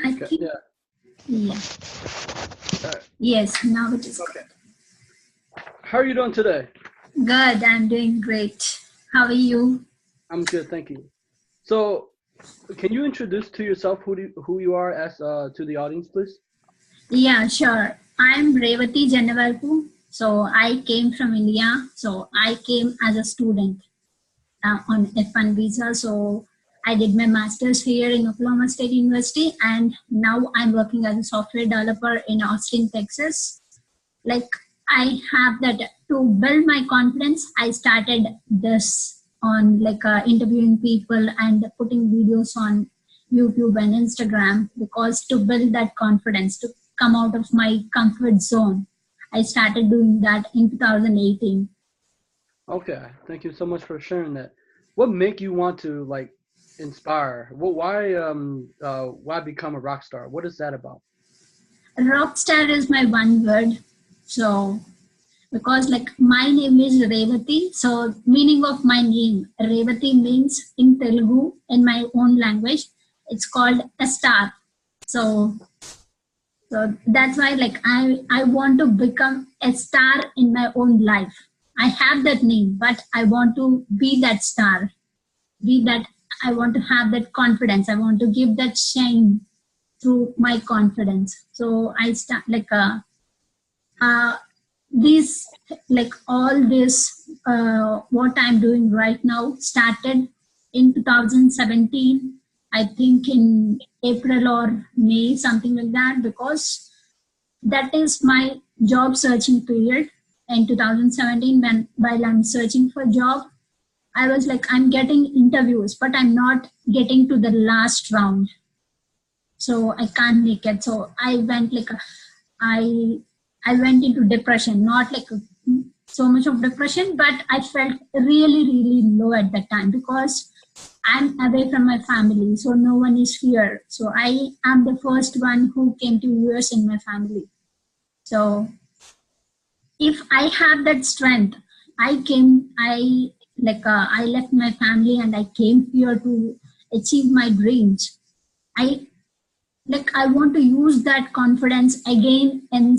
I Okay, think, yeah. yeah. Right. Yes, now it is Okay. How are you doing today? good. I'm doing great. How are you? I'm good, thank you. So, can you introduce to yourself who you are as to the audience, please? Yeah, sure. I'm Revathi Jannavarapu. So I came from India. So I came as a student on F1 visa. So I did my master's here in Oklahoma State University, and now I'm working as a software developer in Austin, Texas. Like, I have that to build my confidence. I started this on interviewing people and putting videos on YouTube and Instagram, because to build that confidence, to come out of my comfort zone, I started doing that in 2018. Okay, thank you so much for sharing that. What make you want to like inspire? Why become a rock star? What is that about? Rockstar is my one word. So because like my name is Revathi, so meaning of my name Revathi means in Telugu, in my own language, it's called a star. So that's why like I want to become a star in my own life. I have that name, but I want to be that star. Be that, I want to have that confidence. I want to give that shine through my confidence. So I start uh, these like all this what I'm doing right now started in 2017. I think in April or May, something like that, because that is my job searching period. In 2017, when while I'm searching for job, I was like, I'm getting interviews, but I'm not getting to the last round, so I can't make it. So I went I I went into depression, not like so much of depression, but I felt really, really low at that time, because I'm away from my family, so no one is here. So I am the first one who came to US in my family. So if I have that strength, I left my family and I came here to achieve my dreams. I I want to use that confidence again in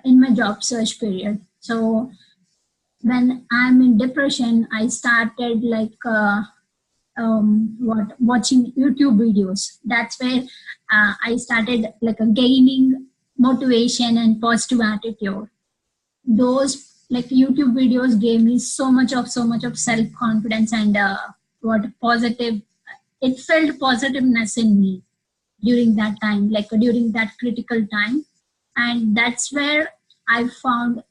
in my job search period. So when I'm in depression, I started watching YouTube videos. That's where I started gaining motivation and positive attitude. Those YouTube videos gave me so much of self confidence and what positive. It felt positiveness in me during that time, during that critical time. And that's where I found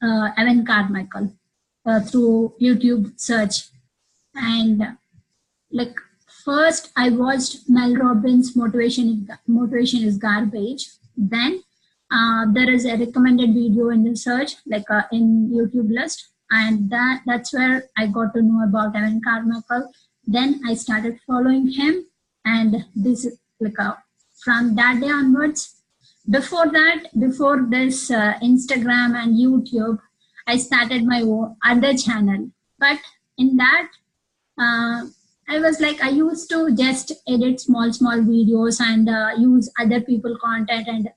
Evan Carmichael through YouTube search. And like first I watched Mel Robbins' Motivation is Garbage. Then there is a recommended video in the search, in YouTube list. And that's where I got to know about Evan Carmichael. Then I started following him. And this is from that day onwards. Before this Instagram and YouTube, I started my other channel. But in that, uh, I used to just edit small videos and use other people content, and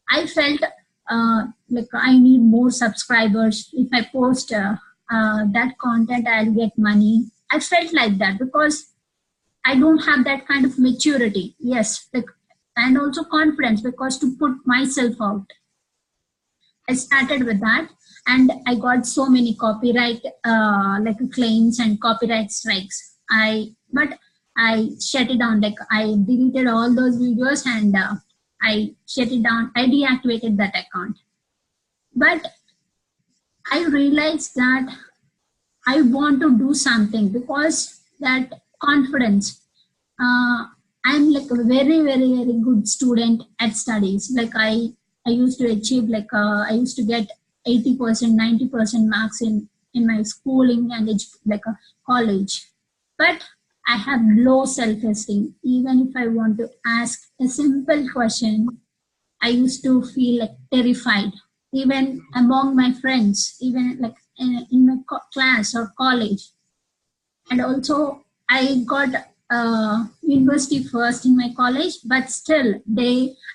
I felt I need more subscribers. If I post that content, I'll get money. I felt like that because I don't have that kind of maturity. Yes, and also confidence, because to put myself out. I started with that, and I got so many copyright claims and copyright strikes. But I shut it down. I deleted all those videos, and I shut it down. I deactivated that account. But I realized that I want to do something, because that confidence. I'm a very good student at studies. I used to achieve I used to get 80%, 90% marks in my schooling and college. But I have low self-esteem. Even if I want to ask a simple question, I used to feel terrified, even among my friends, even in my class or college. And also I got university first in my college, but still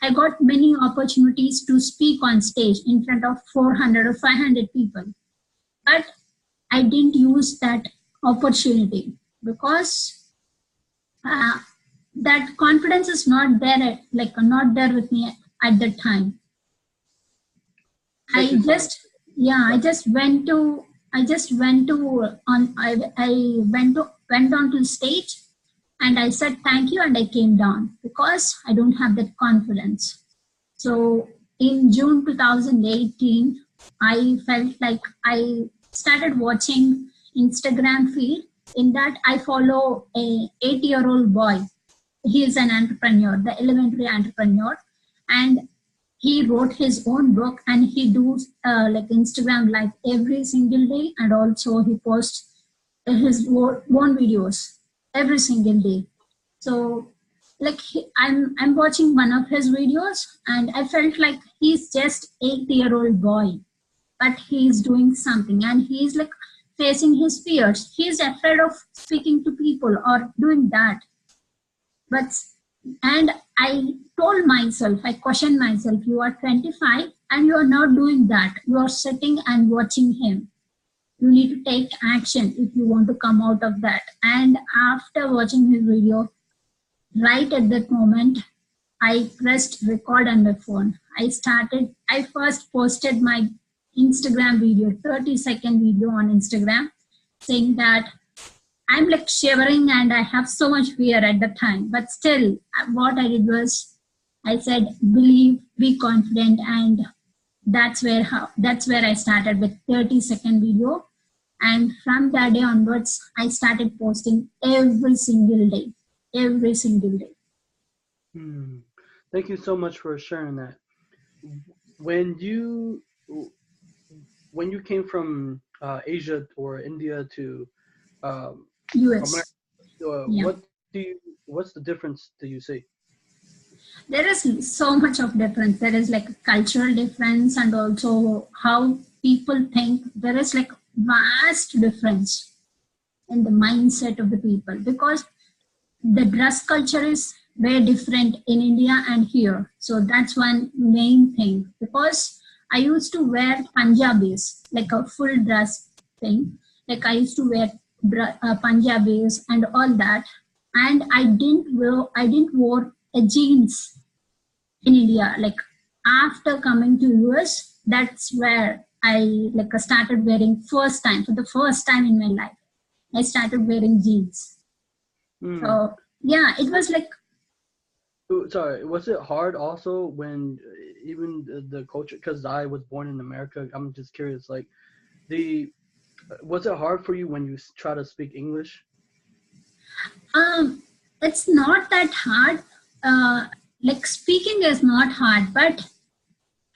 I got many opportunities to speak on stage in front of 400 or 500 people. But I didn't use that opportunity because that confidence is not there, not there with me at the time. I went on to stage and I said thank you and I came down because I don't have that confidence. So in June 2018, I felt like I started watching Instagram feed. In that, I follow a 8-year-old boy. He is an entrepreneur, the elementary entrepreneur, and he wrote his own book and he does Instagram live every single day, and also he posts his own videos every single day. So I'm watching one of his videos and I felt like he's just 8-year-old boy, but he's doing something and he's like facing his fears. He's afraid of speaking to people or doing that. And I told myself, I questioned myself, you are 25 and you are not doing that. You are sitting and watching him. You need to take action if you want to come out of that. And after watching his video, right at that moment, I pressed record on my phone. I first posted my Instagram video, 30-second video on Instagram, saying that I'm like shivering and I have so much fear at the time. But still, what I did was I said, believe, be confident. And that's where I started with 30-second video. And from that day onwards, I started posting every single day. Every single day. Thank you so much for sharing that. When you came from Asia or India to US, America, what's the difference do you see? There is so much of difference. There is like a cultural difference and also how people think. There is like vast difference in the mindset of the people because the dress culture is very different in India and here. So that's one main thing because I used to wear Punjabis, like a full dress thing. Like I used to wear Punjabis and all that. And I didn't wear a jeans in India. Like after coming to US, that's where I started wearing for the first time in my life. I started wearing jeans. So yeah, it was like. Sorry, was it hard also when even the culture? Because I was born in America. I'm just curious. Like, was it hard for you when you try to speak English? It's not that hard. Like speaking is not hard, but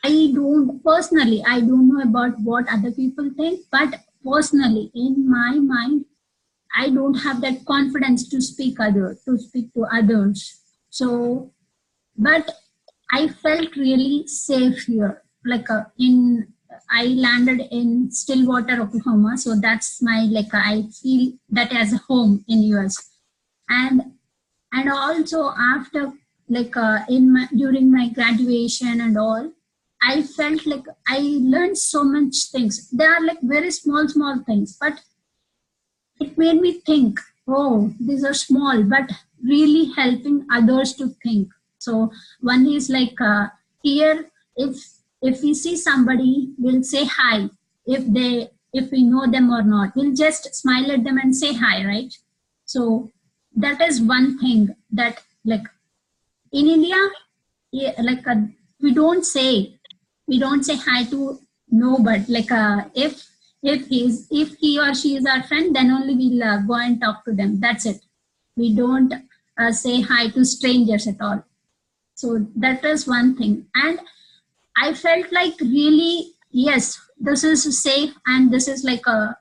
I don't know about what other people think, but personally, in my mind, I don't have that confidence to speak to others. So, but I felt really safe here. I landed in Stillwater, Oklahoma. So that's I feel that as a home in US. And also after during my graduation and all, I felt like I learned so much things. They are like very small things, but it made me think, oh, these are small, but really helping others to think. So one is here, if we see somebody, we'll say hi. If we know them or not, we'll just smile at them and say hi, right? So that is one thing that in India, we don't say hi to nobody. If he or she is our friend, then only we'll go and talk to them. That's it. We don't say hi to strangers at all. So that is one thing. And I felt like really, yes, this is safe and this is like a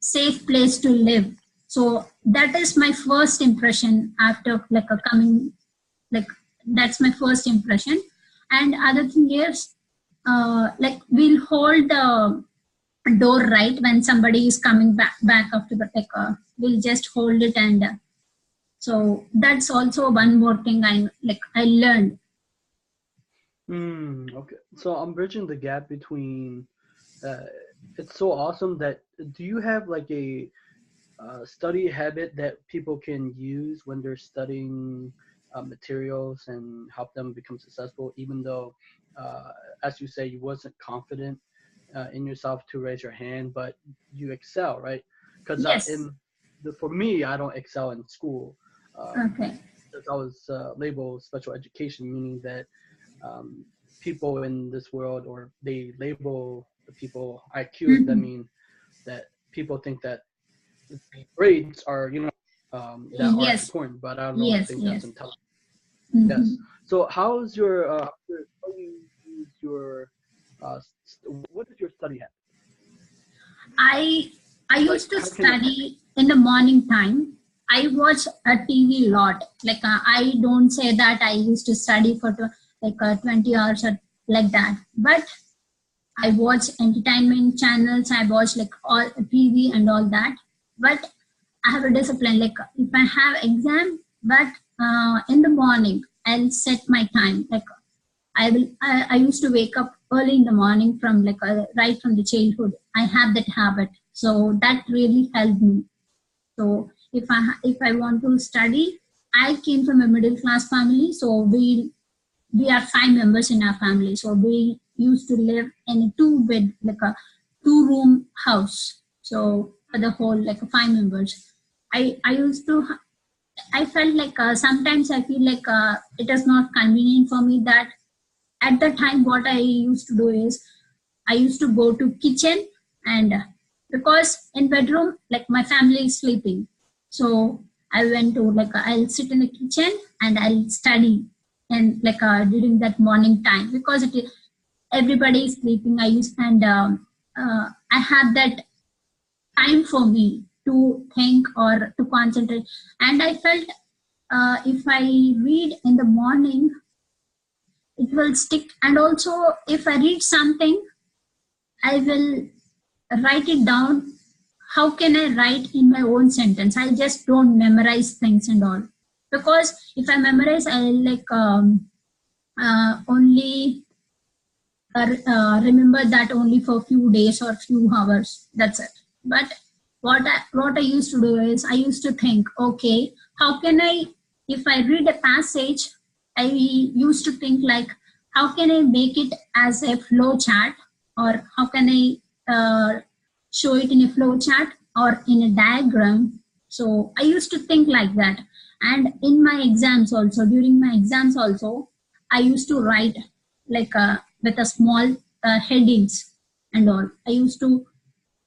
safe place to live. So that is my first impression after coming, that's my first impression. And other thing is, we'll hold the door right when somebody is coming back after the we'll just hold it and So that's also one more thing I learned. Okay. So I'm bridging the gap between. Uh, it's so awesome that. Do you have like a study habit that people can use when they're studying materials and help them become successful, even though, uh, as you say, you wasn't confident in yourself to raise your hand, but you excel, right? Because Yes. in for me, I don't excel in school. Okay. Because I was labeled special education, meaning that um, people in this world, or they label the people IQ, that Mhm. mean that people think that the grades are, that aren't Yes. important, but I don't Yes. think that's Yes. intelligent. Hmm. Yes. So how's your how do you use your what is your study habit? I I Like used to how can you? study in the morning time. I watch a TV lot. I don't say that I used to study for 20 hours or like that. But I watch entertainment channels. I watch like all TV and all that. But I have a discipline. Like if I have exam, but in the morning I'll set my time. Like I used to wake up early in the morning from right from the childhood. I have that habit. So that really helped me. So if I want to study, I came from a middle class family. So we are 5 members in our family. So we used to live in a two bed, like a 2 room house. So for the whole 5 members, I used to I felt like sometimes I feel like it is not convenient for me that at the time what I used to do is I used to go to kitchen and because in bedroom like my family is sleeping, so I went to I'll sit in the kitchen and I'll study and during that morning time because everybody is sleeping. I used and I have that time for me to think or to concentrate, and I felt if I read in the morning it will stick, and also if I read something I will write it down. How can I write in my own sentence? I just don't memorize things and all, because if I memorize I only remember that only for a few days or few hours, that's it. But what I used to do is I used to think, okay, how can I, if I read a passage, I used to think like how can I make it as a flow chart, or how can I show it in a flow chart or in a diagram. So I used to think like that. And in my exams also, during my exams also, I used to write with a small headings and all. I used to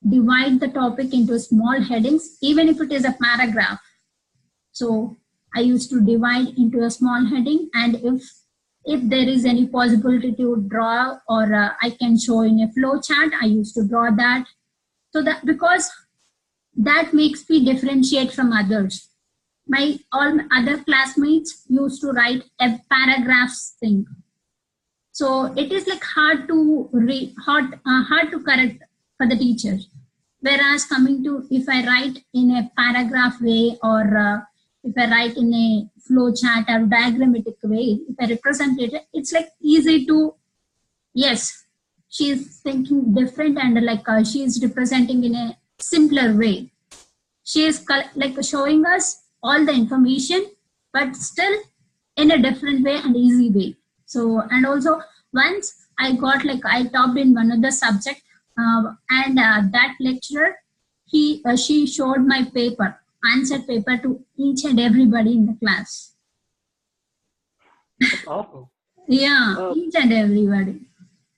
divide the topic into small headings, even if it is a paragraph. So I used to divide into a small heading, and if there is any possibility to draw or I can show in a flow chart, I used to draw that. So that because that makes me differentiate from others. My all other classmates used to write a paragraphs thing, so it is like hard to read, hard to correct for the teachers. Whereas coming to if I write in a paragraph way, or if I write in a flow chart or diagrammatic way, if I represent it, it's like easy to, yes, she's thinking different, and she is representing in a simpler way. She is showing us all the information, but still in a different way and easy way. So, and also once I got I topped in one of the subject, and that lecturer, she showed my paper, answer paper, to each and everybody in the class. That's awful. Yeah, Uh, each and everybody.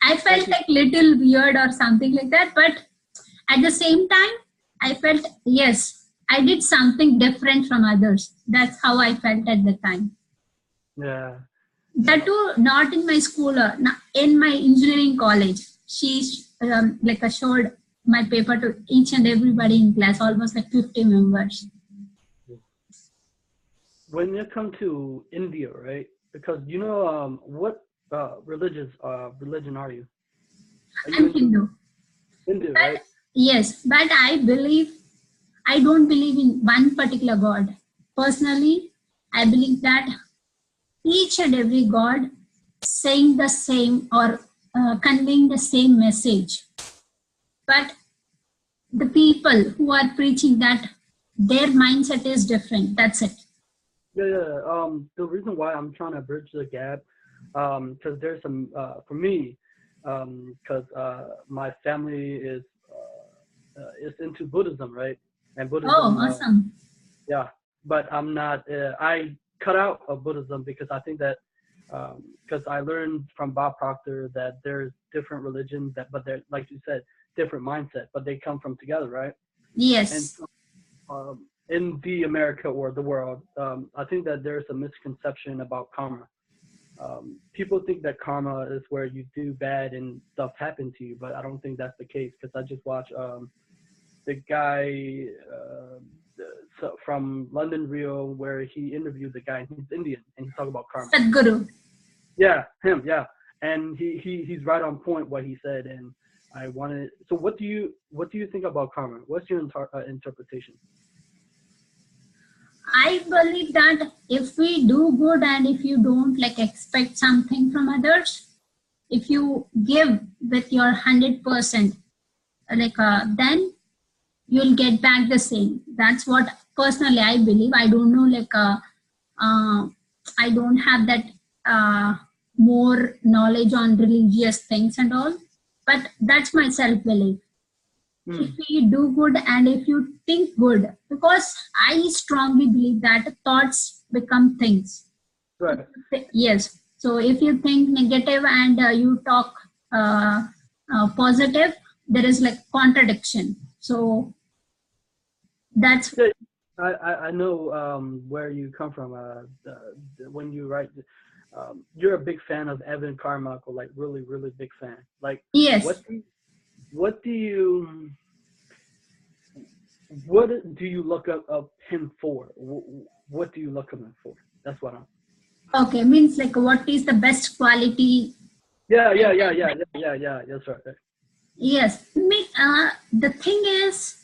I thank felt you. like little weird or something like that, but at the same time, I felt yes, I did something different from others. That's how I felt at the time. Yeah. That too, not in my school, in my engineering college. She showed my paper to each and everybody in class, almost like 50 members. When you come to India, right? Because what religion are you? Are you I'm into Hindu. Hindu, right? But yes, but I don't believe in one particular God. personally, I believe that each and every God saying the same or conveying the same message. But the people who are preaching that, their mindset is different. That's it. Yeah. The reason why I'm trying to bridge the gap, because there's some for me, because my family is into Buddhism, right? And Oh, Buddhism, awesome. yeah. But I'm not. I cut out of Buddhism because I think that because I learned from Bob Proctor that there's different religions that, but they're like you said, different mindset, but they come from together, right? And Yes. so, in the America or the world, I think that there's a misconception about karma. People think that karma is where you do bad and stuff happen to you, but I don't think that's the case because I just watched the guy from London Real where he interviewed the guy. He's Indian and he talked about karma. Sadhguru. Yeah, him. Yeah, and he's right on point what he said. And I wanted. So what do you think about karma? What's your interpretation? I believe that if we do good and if you don't like expect something from others, if you give with your 100%, then you'll get back the same. That's what personally I believe. I don't know, I don't have that more knowledge on religious things and all, but that's my self belief. If you do good and if you think good, because I strongly believe that thoughts become things. Right. Yes. So if you think negative and you talk positive, there is like contradiction. So that's. Yeah, I know where you come from. When you write, you're a big fan of Evan Carmichael, like really, really big fan. Like, Yes. what do you look up him for? What do you look up him for? That's what I'm. Okay, means like what is the best quality? Yeah. That's right. Yes. The thing is,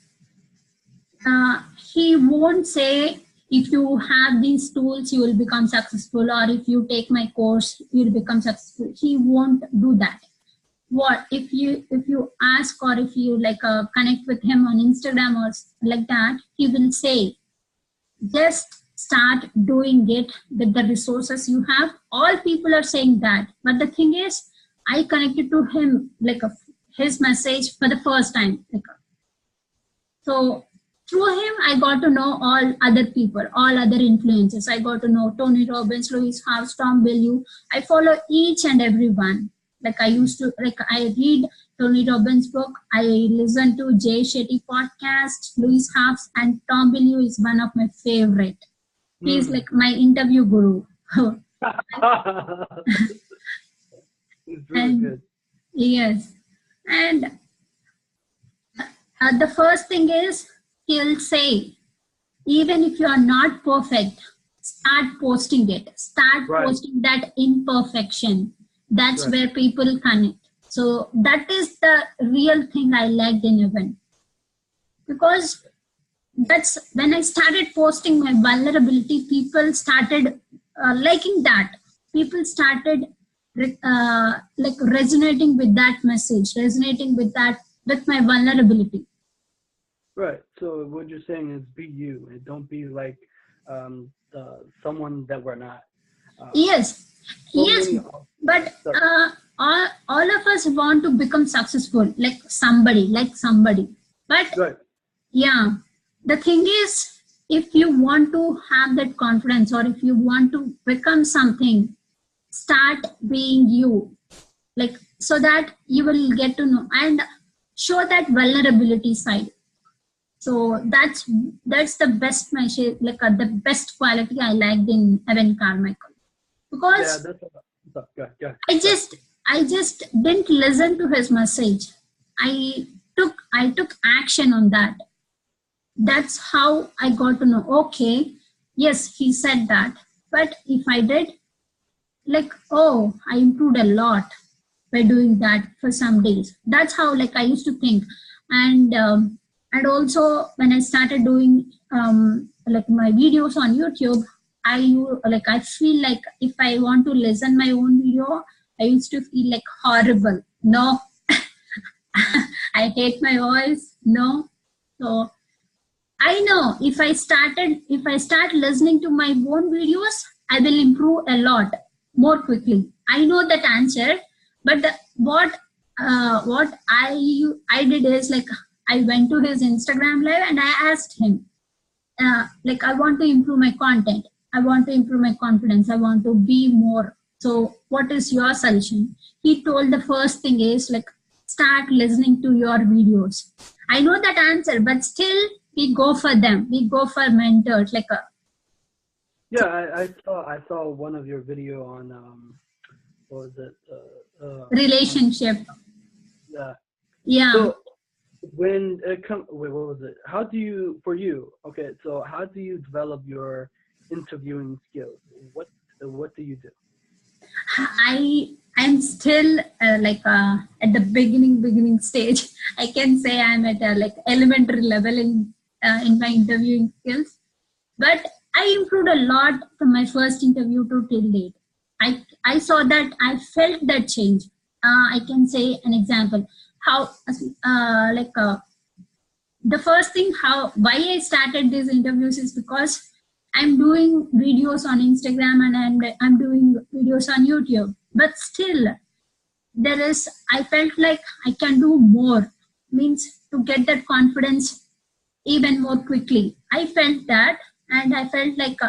he won't say if you have these tools you will become successful, or if you take my course you'll become successful. He won't do that. What if you ask, or if you connect with him on Instagram or like that, he will say just start doing it with the resources you have. All people are saying that, but the thing is, I connected to him his message for the first time, so through him I got to know all other people, all other influencers. I got to know Tony Robbins, Louis House, Tom Bellew. I follow each and every one. I used to I read Tony Robbins' book. I listen to Jay Shetty podcast, Louis House, and Tom Bellew is one of my favorite. He's like my interview guru. It's really good. Yes, and the first thing is, he'll say, even if you are not perfect, start posting it. Start posting that imperfection. That's where people connect. So that is the real thing I liked in Evan. Because that's when I started posting my vulnerability, people started liking that. People started resonating with that message, resonating with my vulnerability. Right. So what you're saying is be you and don't be like someone that we're not. Yes. But all of us want to become successful, like somebody. But yeah, the thing is, if you want to have that confidence, or if you want to become something, start being you, so that you will get to know and show that vulnerability side. So that's the best message, the best quality I liked in Evan Carmichael. Because I just didn't listen to his message. I took action on that. That's how I got to know, okay, yes, he said that. But if I did, I improved a lot by doing that for some days. That's how I used to think. And also when I started doing like my videos on YouTube, I feel like if I want to listen my own video, I used to feel like horrible. No, I hate my voice. No. So I know if I start listening to my own videos, I will improve a lot more quickly. I know that answer, but what I did is like I went to his Instagram live and I asked him, like I want to improve my content, I want to improve my confidence, I want to be more. So what is your solution? He told the first thing is like start listening to your videos. I know that answer, but still we go for them. We go for mentors. Like Yeah, I saw one of your video on what was it? relationship. Yeah. Yeah. So when it comes, wait, what was it? How do you, for you? Okay, so how do you develop your interviewing skills? What do you do? I'm still at the beginning stage. I can say I'm at a like elementary level in my interviewing skills, but I improved a lot from my first interview to till date. I saw that I felt that change. I can say an example how the first thing how why I started these interviews is because I'm doing videos on Instagram and I'm doing videos on YouTube, but still there is I felt like I can do more, means to get that confidence even more quickly. I felt that, and I felt like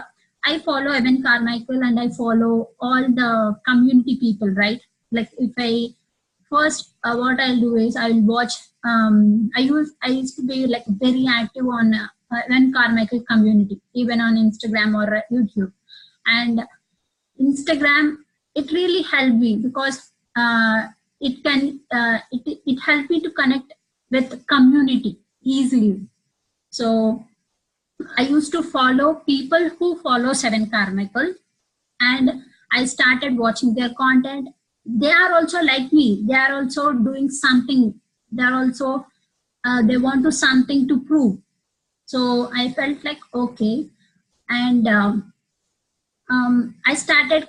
I follow Evan Carmichael and I follow all the community people, right? Like if I first, what I'll do is I'll watch. I used to be like very active on Evan Carmichael community, even on Instagram or YouTube, and Instagram it really helped me because it helped me to connect with community easily. So I used to follow people who follow Seven Carmichael, and I started watching their content. They are also like me. They are also doing something. They are also they want to something to prove. So I felt like okay, and I started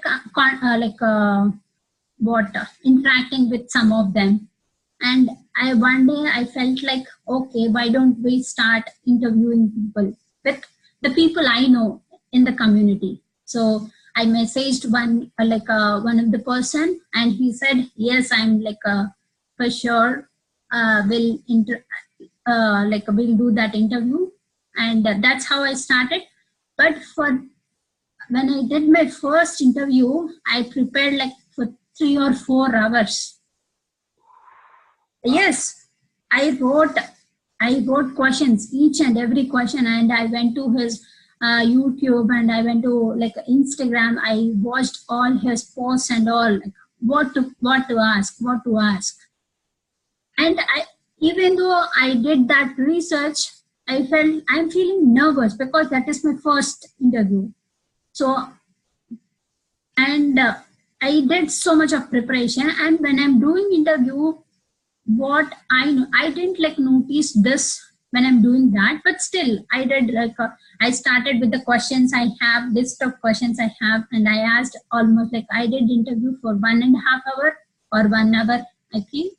interacting with some of them, and I one day I felt like okay, why don't we start interviewing people with the people I know in the community? So I messaged one of the person, and he said yes, I'm for sure we'll do that interview, and that's how I started. But for when I did my first interview, I prepared like for 3 or 4 hours. Yes, I wrote questions, each and every question, and I went to his YouTube and I went to like Instagram. I watched all his posts and all, like, what to ask, and even though I did that research, I'm feeling nervous because that is my first interview. So and I did so much of preparation, and when I'm doing interview, what I know, I didn't like notice this when I'm doing that, but still I did I started with the questions I have, list of questions I have, and I asked almost like I did interview for 1.5 hour or 1 hour, I think,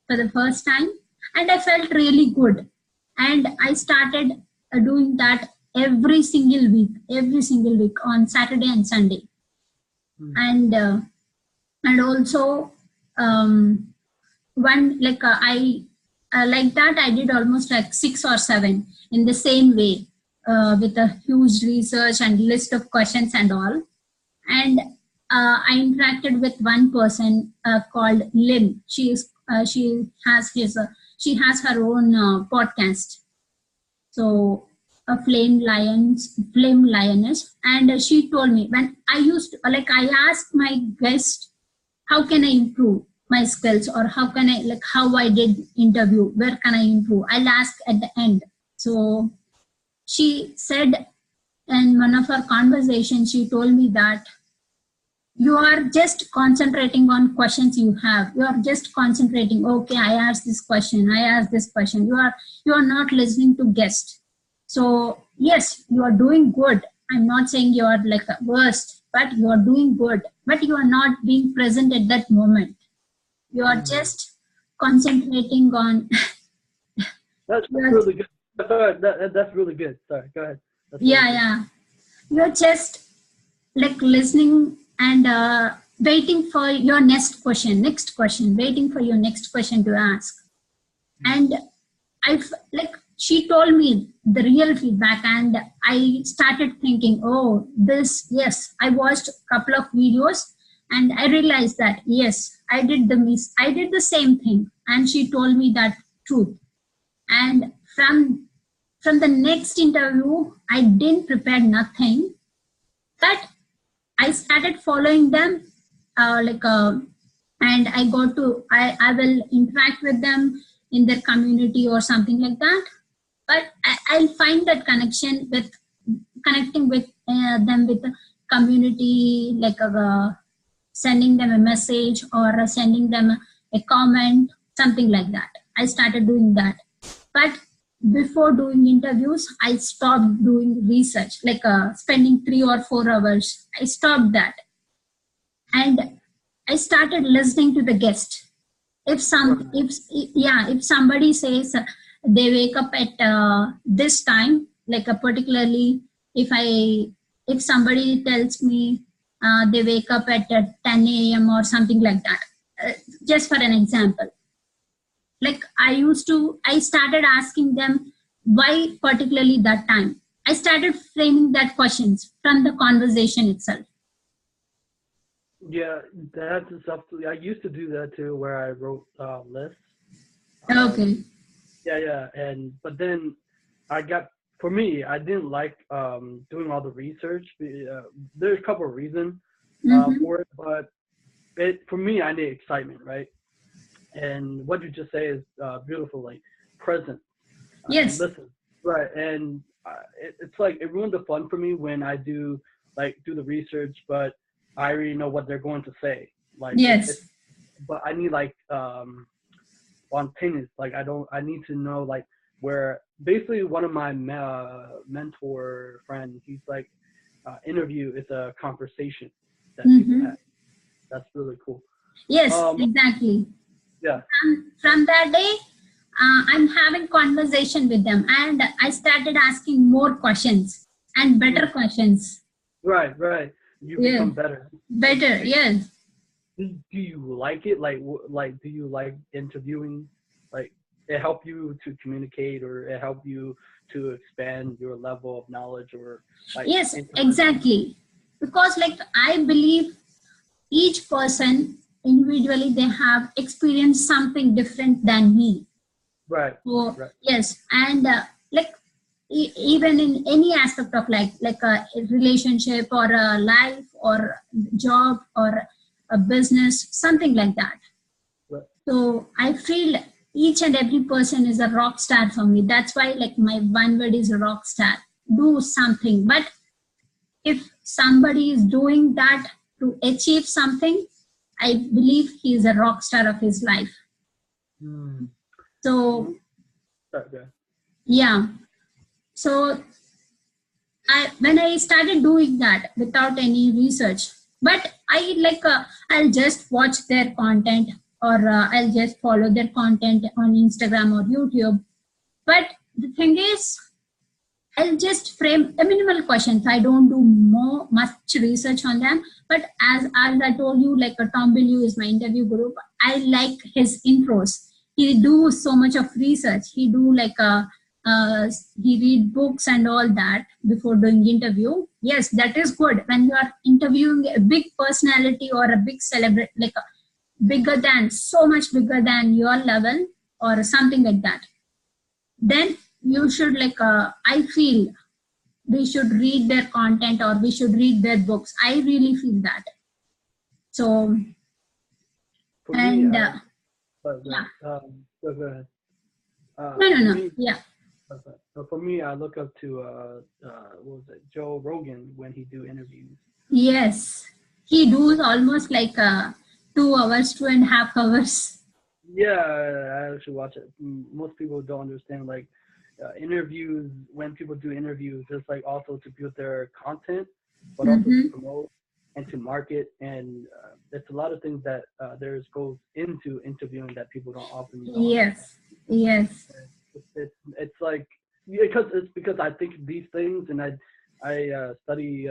for the first time, and I felt really good, and I started doing that every single week on Saturday and Sunday. And also one I like that I did almost like 6 or 7 in the same way, with a huge research and list of questions and all. And I interacted with one person called Lynn. She has her own podcast. So a flame lioness, and she told me when I asked my guest, how can I improve my skills, or how I did interview, where can I improve? I'll ask at the end. So she said in one of our conversations, she told me that you are just concentrating on questions you have. You are just concentrating. Okay, I asked this question. You are not listening to guests. So yes, you are doing good. I'm not saying you are like a worst, but you are doing good. But you are not being present at that moment. You are just concentrating on. That's really good. Sorry, that's really good. Sorry, go ahead. That's really good. Yeah. You're just like listening and waiting for your next question, waiting for your next question to ask. And like she told me the real feedback, and I started thinking, oh, this, yes, I watched a couple of videos and I realized that yes, I did the same thing, and she told me that truth. And from the next interview, I didn't prepare nothing, but I started following them, and I will interact with them in their community or something like that. But I'll find that connecting with them with the community, like sending them a message or sending them a comment, something like that. I started doing that. But before doing interviews, I stopped doing research, like spending 3 or 4 hours. I stopped that, and I started listening to the guest. If somebody says they wake up at this time, like particularly if somebody tells me they wake up at 10 a.m. or something like that, just for an example, like I started asking them why particularly that time. I started framing that questions from the conversation itself. Yeah, that's absolutely. I used to do that too, where I wrote lists. Okay. Yeah, but then for me, I didn't like doing all the research. There's a couple of reasons for it, but for me, I need excitement, right? And what you just say is beautiful, like present. Yes. Listen, right? And it's like it ruined the fun for me when I do the research, but I already know what they're going to say. Like, yes. But I need spontaneous. Like I need to know like where basically one of my mentor friends, he's like, interview is a conversation that people have. That's really cool. Yes, exactly. Yeah. From that day, I'm having conversation with them, and I started asking more questions and better questions. Right. You become better. Better, yes. Do you like it? Like do you like interviewing? Like, it help you to communicate, or it help you to expand your level of knowledge, or like? Yes, exactly. Because like I believe each person individually, they have experienced something different than me. Right. So yes, and like even in any aspect of life, like a relationship or a life or job or a business, something like that. Right. So I feel each and every person is a rock star for me. That's why like my one word is a rock star. Do something. But if somebody is doing that to achieve something, I believe he is a rock star of his life. So yeah. So when I started doing that without any research, but I'll just watch their content, or I'll just follow their content on Instagram or YouTube. But the thing is, I'll just frame a minimal questions. I don't do much research on them. But as I told you, like Tom Billu is my interview group. I like his intros. He do so much of research. He do he read books and all that before doing interview. Yes, that is good. When you are interviewing a big personality or a big celebrity, like so much bigger than your level or something like that, then you should I feel we should read their content or we should read their books. I really feel that. So for and me, yeah. Go ahead. No. Yeah. So for me, I look up to what was it, Joe Rogan, when he do interviews. Yes, he does almost like 2 hours, 2.5 hours. Yeah, I actually watch it. Most people don't understand. Like, interviews, when people do interviews, it's like also to build their content, but also to promote and to market. And it's a lot of things that there's goes into interviewing that people don't often know. Yes, yes. It's like, because I think these things, and I study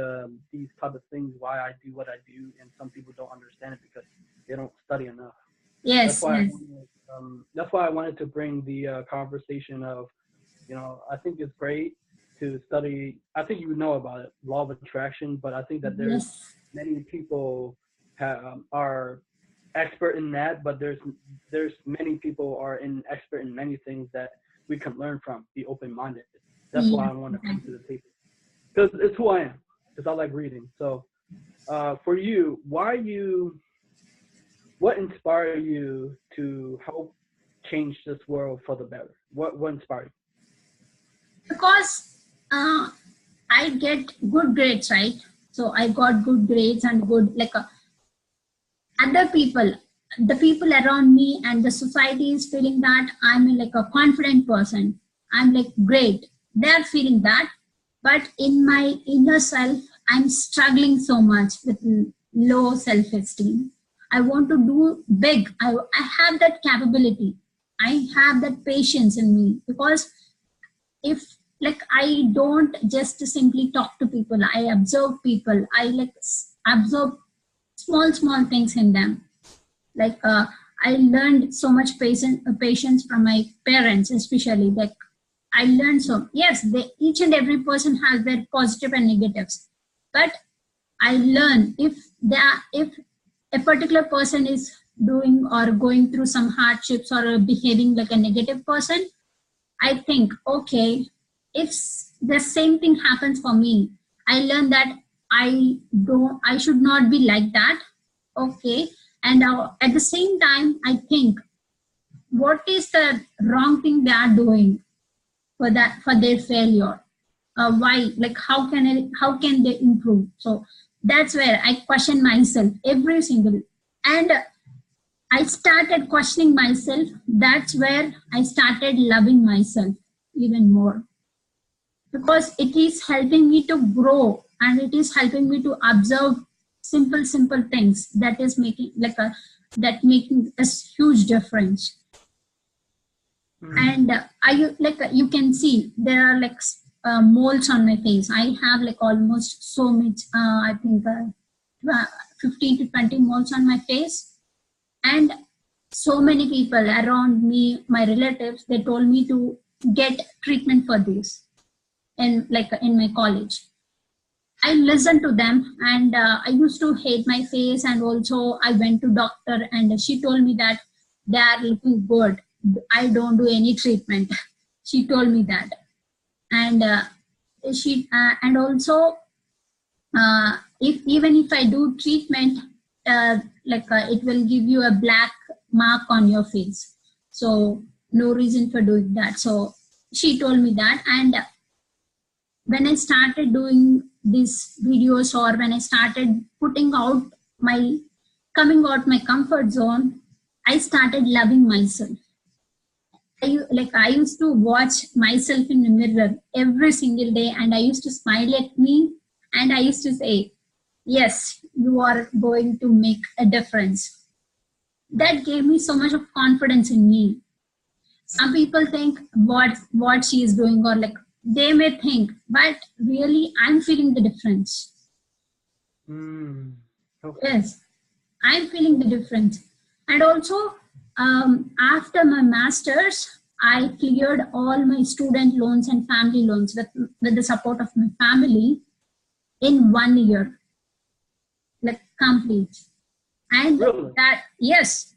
these type of things, why I do what I do, and some people don't understand it because they don't study enough. Yes, That's why I wanted to bring the conversation of, I think it's great to study. I think you know about it, law of attraction, but I think that there's yes, many people are expert in that, but there's many people are expert in many things that we can learn from. Be open-minded. That's why yes, I want to come to exactly. the table, because it's who I am. Because I like reading. So, for you, what inspired you to help change this world for the better? What inspired Because I get good grades, right? So I got good grades and good, like, other people, the people around me and the society is feeling that I'm like a confident person. I'm like great. They're feeling that. But in my inner self, I'm struggling so much with low self-esteem. I want to do big. I have that capability. I have that patience in me, because if, like, I don't just simply talk to people, I observe people. I like observe small things in them. Like, I learned so much patience from my parents, especially. Like, I learned so, yes, each and every person has their positive and negatives, but I learn, if a particular person is doing or going through some hardships or behaving like a negative person, I think, okay, if the same thing happens for me, I learn that I should not be like that. Okay. And at the same time, I think, what is the wrong thing they are doing for their failure? Why? Like, how can they improve? So that's where I question myself every single, and I started questioning myself. That's where I started loving myself even more, because it is helping me to grow, and it is helping me to observe simple things that is making making a huge difference. And you can see there are like moles on my face. I have like almost so much, I think 15 to 20 moles on my face. And so many people around me, my relatives, they told me to get treatment for this, and like in my college. I listened to them, and I used to hate my face, and also I went to doctor, and she told me that they are looking good. I don't do any treatment. She told me that. And and also, if even if I do treatment, it will give you a black mark on your face. So no reason for doing that. So she told me that. And when I started doing these videos, or when I started coming out my comfort zone, I started loving myself. I used to watch myself in the mirror every single day, and I used to smile at me, and I used to say, yes, you are going to make a difference. That gave me so much of confidence in me. Some people think what she is doing, or like they may think, but really I'm feeling the difference. Okay. Yes, I'm feeling the difference. And also, after my master's, I cleared all my student loans and family loans with the support of my family in 1 year, like complete. And Really? that, yes.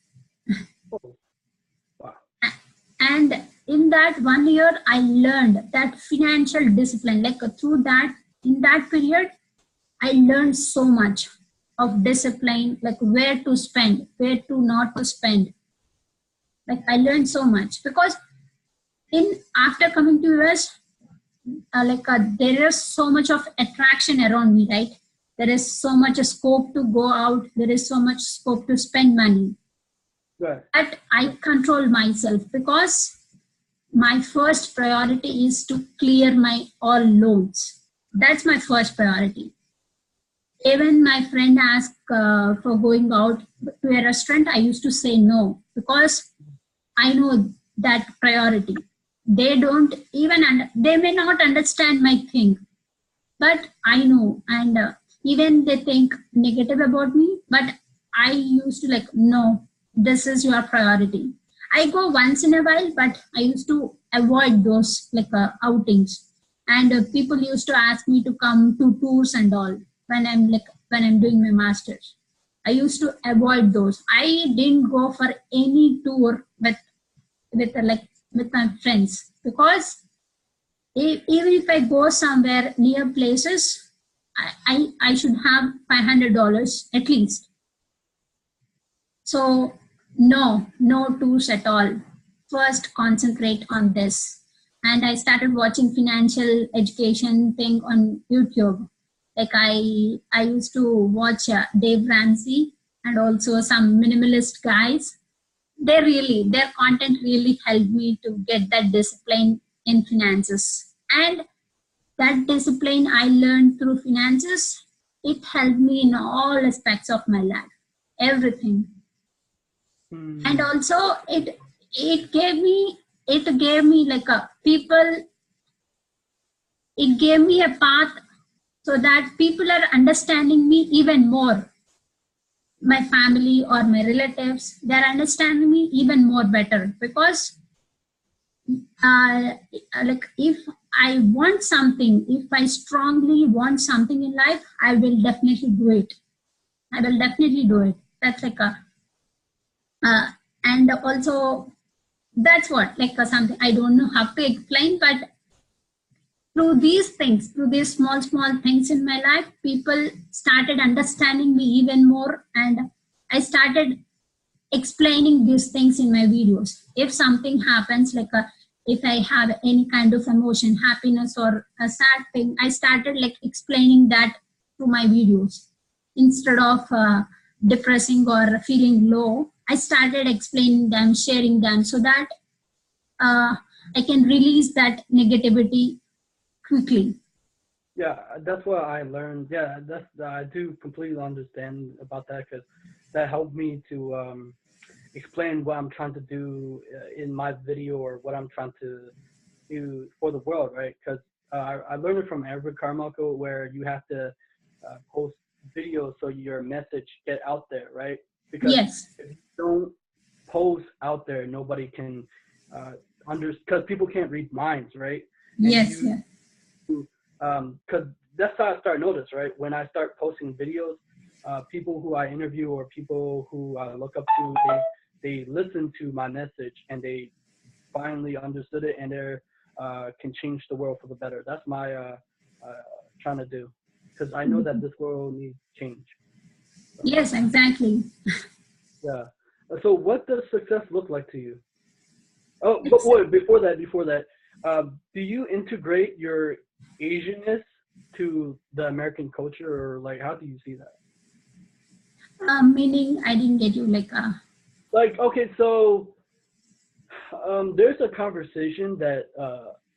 Oh, wow. And in that 1 year, I learned that financial discipline. Like in that period, I learned so much of discipline, like where to spend, where to not to spend. Like I learned so much, because after coming to US, there is so much of attraction around me, right? There is so much scope to go out. There is so much scope to spend money. Right. But I control myself, because my first priority is to clear my all loans. That's my first priority. Even my friend asked for going out to a restaurant, I used to say no, because I know that priority. They don't even, they may not understand my thing, but I know, and even they think negative about me, but I used to like, no, this is your priority. I go once in a while, but I used to avoid those like outings. And people used to ask me to come to tours and all when I'm doing my masters. I used to avoid those. I didn't go for any tour with my friends, because even if I go somewhere near places, I should have $500 at least. So no tours at all. First concentrate on this. And I started watching financial education thing on YouTube. Like I used to watch Dave Ramsey and also some minimalist guys. Their content really helped me to get that discipline in finances. And that discipline I learned through finances, it helped me in all aspects of my life, everything. And also it gave me like a people, it gave me a path so that people are understanding me even more. My family or my relatives, they're understanding me even more better, because like if I want something, if I strongly want something in life, I will definitely do it. I will definitely do it. That's like a and also that's what like something I don't know how to explain, but through these things, through these small things in my life, people started understanding me even more, and I started explaining these things in my videos. If something happens, like if I have any kind of emotion, happiness or a sad thing, I started like explaining that through my videos. Instead of depressing or feeling low, I started explaining them, sharing them, so that I can release that negativity quickly. Yeah, that's what I learned. Yeah, that's I do completely understand about that, because that helped me to explain what I'm trying to do in my video, or what I'm trying to do for the world, right? Because I learned it from Eric Carmichael, where you have to post videos so your message get out there, right? Because Yes. if you don't post out there, nobody can because people can't read minds, right? And Yes. Yeah. because that's how I start notice, right? When I start posting videos, people who I interview or people who I look up to, they listen to my message and they finally understood it, and they can change the world for the better. That's my trying to do, because I know that this world needs change. So, Yes, exactly. yeah. So what does success look like to you? Oh, but It's wait, before that, do you integrate your Asianness to the American culture, or like how do you see that? meaning I didn't get you like Like, okay, so there's a conversation that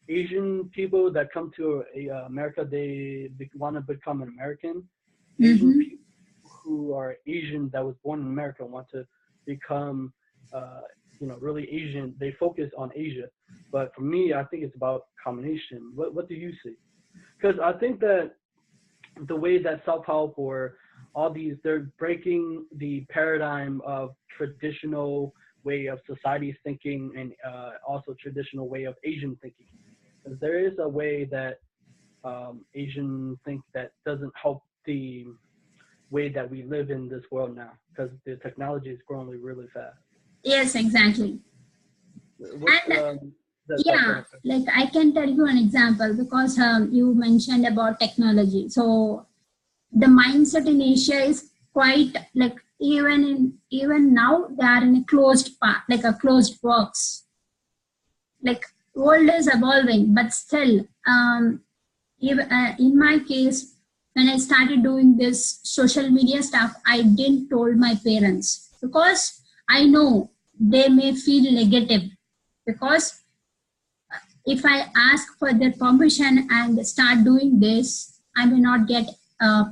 Asian people that come to America, they want to become an American. Asian mm-hmm. people who are Asian that was born in America want to become, really Asian. They focus on Asia, but for me, I think it's about combination. What do you see? Because I think that the way that self-help or all these, they're breaking the paradigm of traditional way of society thinking, and also traditional way of Asian thinking. Because there is a way that Asian think that doesn't help the way that we live in this world now, because the technology is growing really fast. Yes, exactly. What's And go yeah, ahead. like I can tell you an example, because you mentioned about technology. So the mindset in Asia is quite like, even now they are in a closed part, like a closed box. Like world is evolving, but still, even, in my case, when I started doing this social media stuff, I didn't told my parents, because I know they may feel negative, because if I ask for their permission and start doing this, I may not get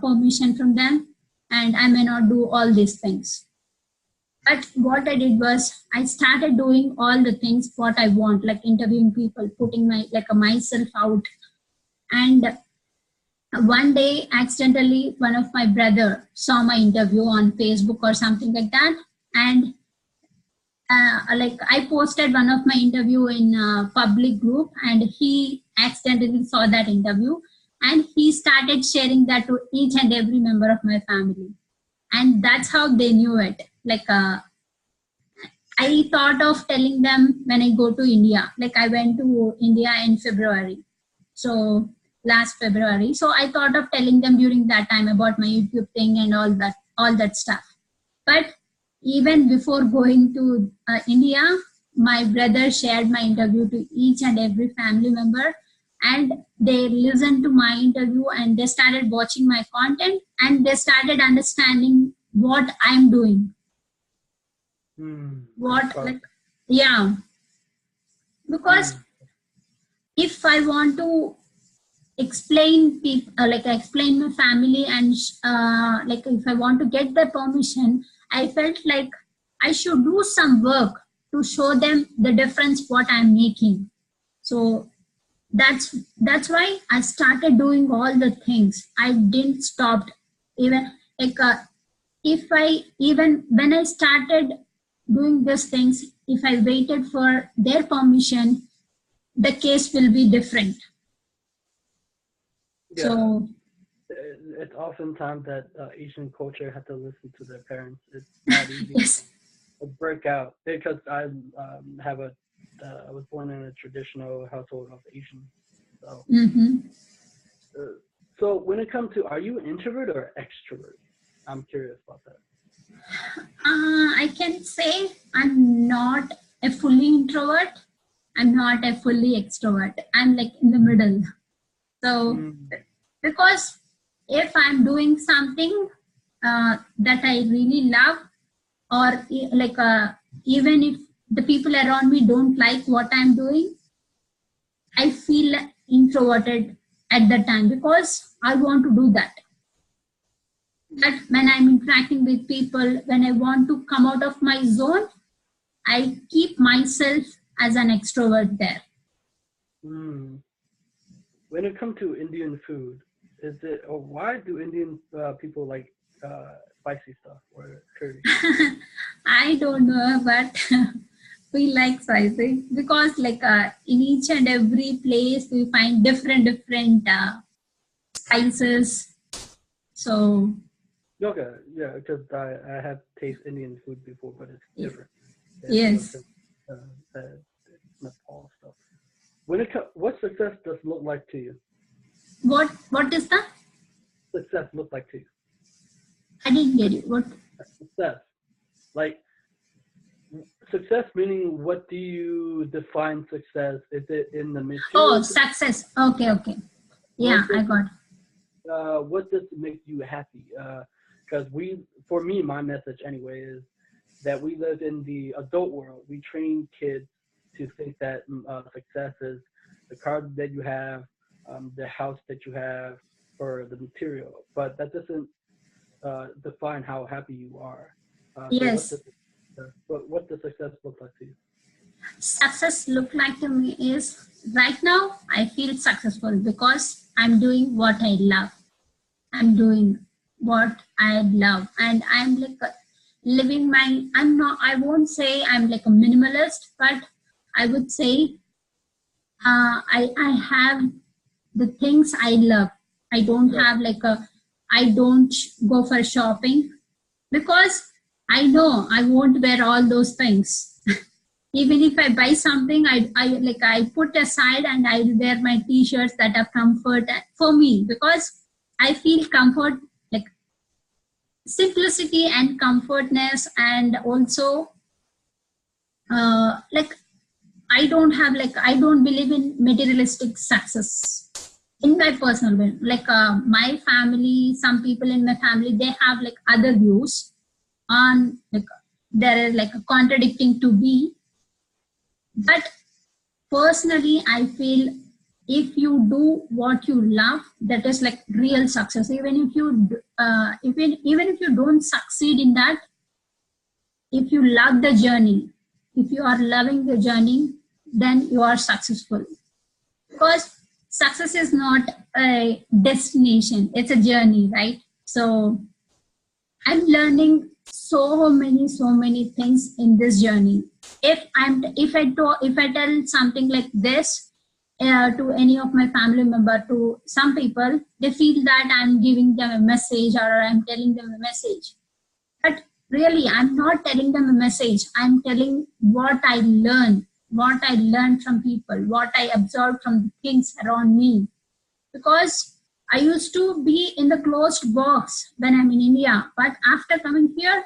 permission from them, and I may not do all these things. But what I did was I started doing all the things what I want, like interviewing people, putting myself out. And one day, accidentally, one of my brother saw my interview on Facebook or something like that, and I posted one of my interview in a public group, and he accidentally saw that interview, and he started sharing that to each and every member of my family, and that's how they knew it. I thought of telling them when I go to India. Like I went to India in February, so last February. So I thought of telling them during that time about my YouTube thing and all that stuff. But even before going to India, my brother shared my interview to each and every family member, and they listened to my interview and they started watching my content and they started understanding what I'm doing. Because if I want to explain people, explain my family, and if I want to get their permission, I felt like I should do some work to show them the difference what I'm making. So that's why I started doing all the things. I didn't stop. Even even when I started doing these things, if I waited for their permission, the case will be different. Yeah. So it's oftentimes that Asian culture have to listen to their parents. It's not easy yes. to break out, because I was born in a traditional household of Asian. So, so when it comes to, are you an introvert or extrovert? I'm curious about that. I can say I'm not a fully introvert. I'm not a fully extrovert. I'm like in the middle. So, because if I'm doing something that I really love, or even if the people around me don't like what I'm doing, I feel introverted at that time because I want to do that. But when I'm interacting with people, when I want to come out of my zone, I keep myself as an extrovert there. When it comes to Indian food, why do Indian people like spicy stuff or curry? I don't know, but we like spicy because in each and every place we find different spices. So okay, yeah, because I have tasted Indian food before, but it's different. Yes. Nepal stuff. What success does look like to you? What is the success look like to you? I didn't get you. What success? Like success meaning, what do you define success? Is it in the material? Oh, success. Okay. Yeah, I got it. What does it make you happy? Because for me, my message anyway is that we live in the adult world. We train kids to think that success is the car that you have, the house that you have, or the material. But that doesn't define how happy you are. Yes. So what does success look like to you? Success look like to me is right now I feel successful because I'm doing what I love. I'm doing what I love, and I'm living my. I won't say I'm like a minimalist, but I would say I have the things I love. I don't have I don't go for shopping because I know I won't wear all those things. Even if I buy something, I put aside and I wear my t-shirts that are comfort for me because I feel comfort, like simplicity and comfortness, and also I don't believe in materialistic success in my personal way. My family, some people in my family, they have other views on there is a contradicting to be. But personally, I feel if you do what you love, that is like real success. Even if you even if you don't succeed in that, if you love the journey, if you are loving the journey, then you are successful. Because success is not a destination, it's a journey, right? So I'm learning so many things in this journey. If I tell something like this to any of my family member, to some people, they feel that I'm giving them a message or I'm telling them a message. But really, I'm not telling them a message. I'm telling what I learned from people, what I observed from the things around me. Because I used to be in the closed box when I'm in India, but after coming here,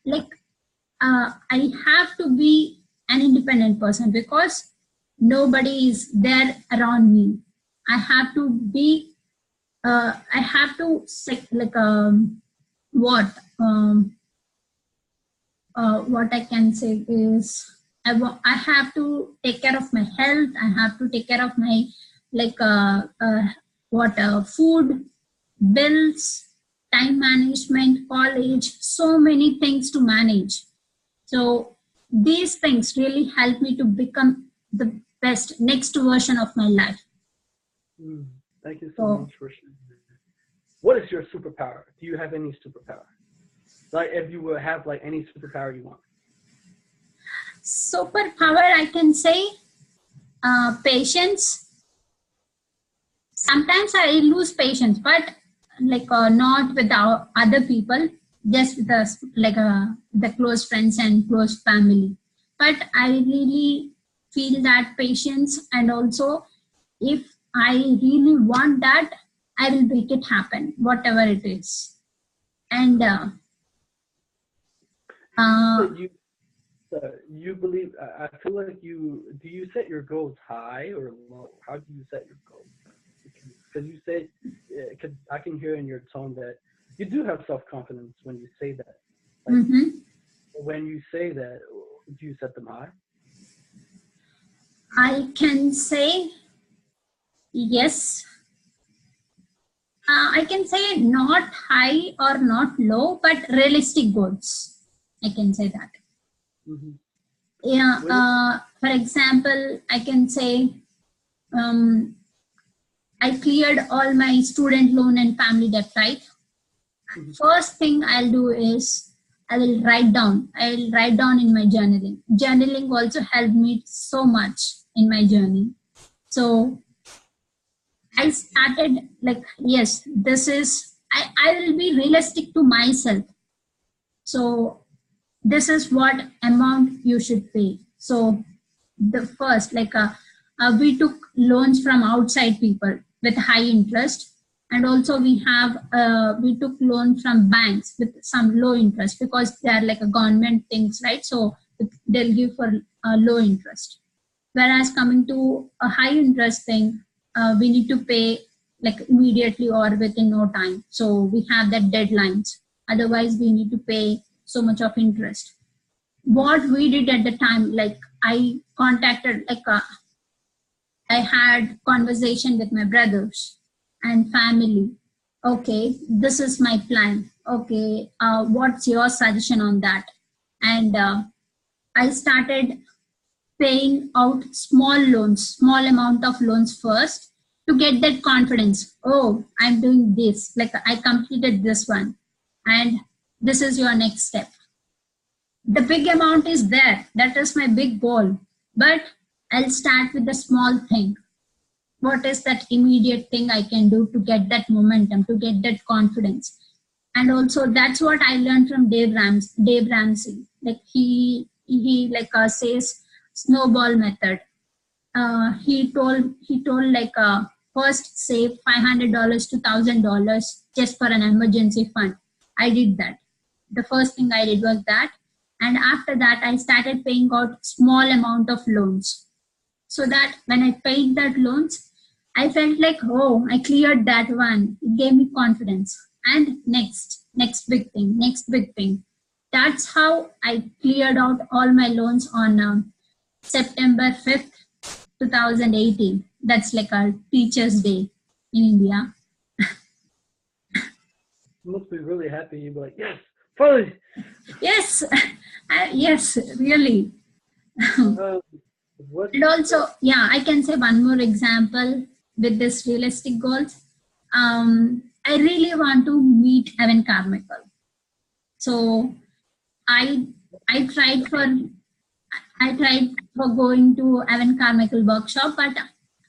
like I have to be an independent person because nobody is there around me. I have to be. I have to what what I can say is I have to take care of my health. I have to take care of my like food, bills, time management, college, so many things to manage. So these things really help me to become the best next version of my life. Thank you so much for sharing. What is your superpower? Do you have any superpower? Like if you would have like any superpower you want. Superpower, I can say patience. Sometimes I lose patience, but like not with our other people, just with us, like the close friends and close family. But I really feel that patience, and also if I really want that, I will make it happen, whatever it is. And you believe, I feel like do you set your goals high or low? How do you set your goals? Because you say, cause I can hear in your tone that you do have self-confidence when you say that. Like, when you say that, do you set them high? I can say yes. I can say not high or not low, but realistic goals. I can say that. Yeah. For example, I can say I cleared all my student loan and family debt, right? First thing I'll do is I'll write down in my journaling. Journaling also helped me so much in my journey. So I started like, yes, this is, I will be realistic to myself. So this is what amount you should pay. So the first, we took loans from outside people with high interest. And also we took loan from banks with some low interest because they are like a government things, right? So they'll give for low interest. Whereas coming to a high interest thing, we need to pay like immediately or within no time. So we have that deadlines. Otherwise, we need to pay so much of interest. What we did at the time, like I contacted, I had conversation with my brothers and family. Okay, this is my plan. Okay, what's your suggestion on that? And I started paying out small amount of loans first to get that confidence. Oh, I'm doing this. Like I completed this one, and this is your next step. The big amount is there. That is my big goal. But I'll start with the small thing. What is that immediate thing I can do to get that momentum, to get that confidence? And also that's what I learned from Dave Ramsey. Like he says snowball method. He told first save $500 to $1,000 just for an emergency fund. I did that. The first thing I did was that. And after that, I started paying out small amount of loans. So that when I paid that loans, I felt like, oh, I cleared that one. It gave me confidence. And next big thing. That's how I cleared out all my loans on September 5th, 2018. That's like our Teachers' Day in India. You must be really happy. You'd be like, yes, finally. Yes, yes, really. What? And also, yeah, I can say one more example with this realistic goals. I really want to meet Evan Carmichael. So I I tried for going to Evan Carmichael workshop, but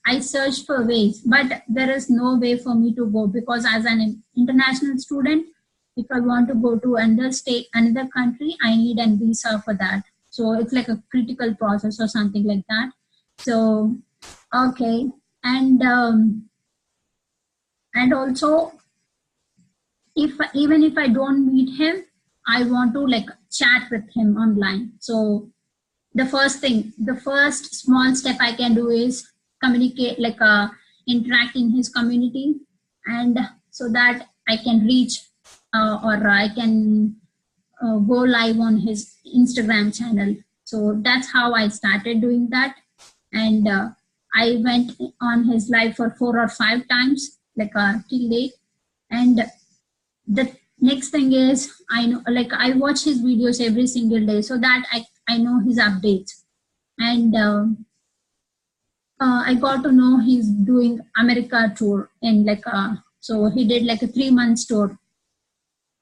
I searched for ways, but there is no way for me to go because as an international student, if I want to go to another state, another country, I need a visa for that. So it's like a critical process or something like that. So okay, and also if even if I don't meet him, I want to like chat with him online. So the first small step I can do is communicate, like interact in his community, and so that I can reach or I can go live on his Instagram channel. So that's how I started doing that, and I went on his live for 4 or 5 times, like till date, and the next thing is I know, like I watch his videos every single day so that I know his updates, and I got to know he's doing America tour in like so he did like a 3 months tour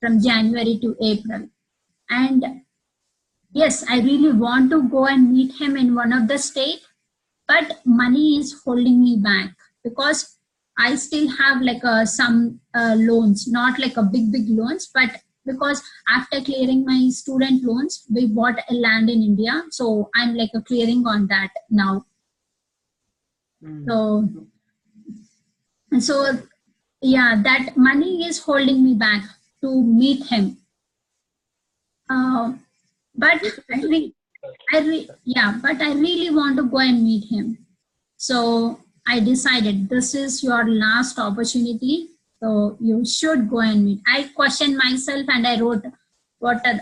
from January to April, and yes, I really want to go and meet him in one of the state, but money is holding me back because I still have like some loans, not like a big loans, but because after clearing my student loans, we bought a land in India, so I'm like a clearing on that now. So, so yeah, that money is holding me back to meet him. But but I really want to go and meet him. So I decided this is your last opportunity. So you should go and meet. I questioned myself and I wrote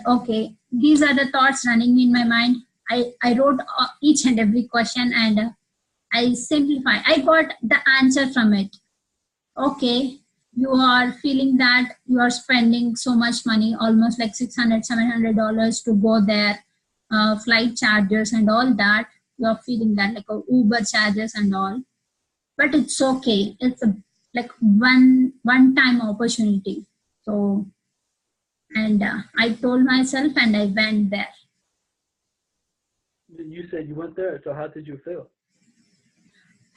okay, these are the thoughts running in my mind. I wrote each and every question and I simplified. I got the answer from it. Okay, you are feeling that you are spending so much money, almost like $600-700 to go there, flight charges and all that. You are feeling that like Uber charges and all, but it's okay. It's a like one time opportunity. So, and I told myself and I went there. You said you went there, so how did you feel?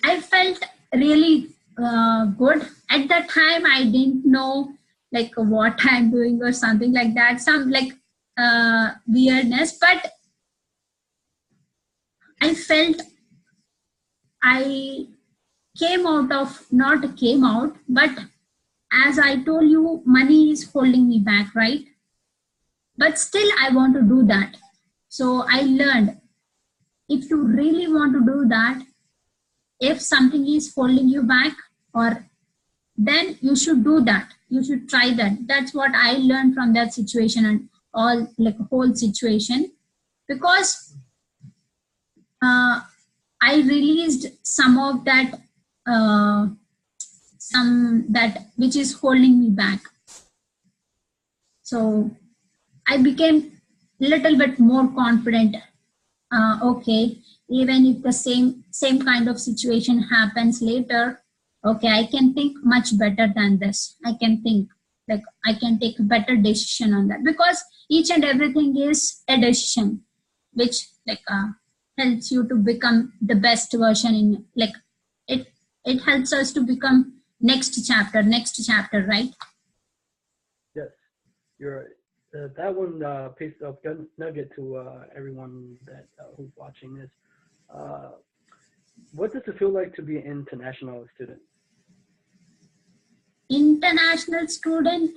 I felt really good. At that time, I didn't know like what I'm doing or something like that. Some like weirdness, but I felt I not came out, but as I told you, money is holding me back, right? But still, I want to do that. So I learned if you really want to do that, if something is holding you back, or then you should do that. You should try that. That's what I learned from that situation and all like whole situation, because I released some of that, which is holding me back. So I became a little bit more confident. Okay, even if the same kind of situation happens later, okay, I can think much better than this. I can think like I can take a better decision on that, because each and everything is a decision which like helps you to become the best version in like it helps us to become next chapter, right? Yes, you're right. That one piece of nugget to everyone that who's watching this. What does it feel like to be an international student? International student.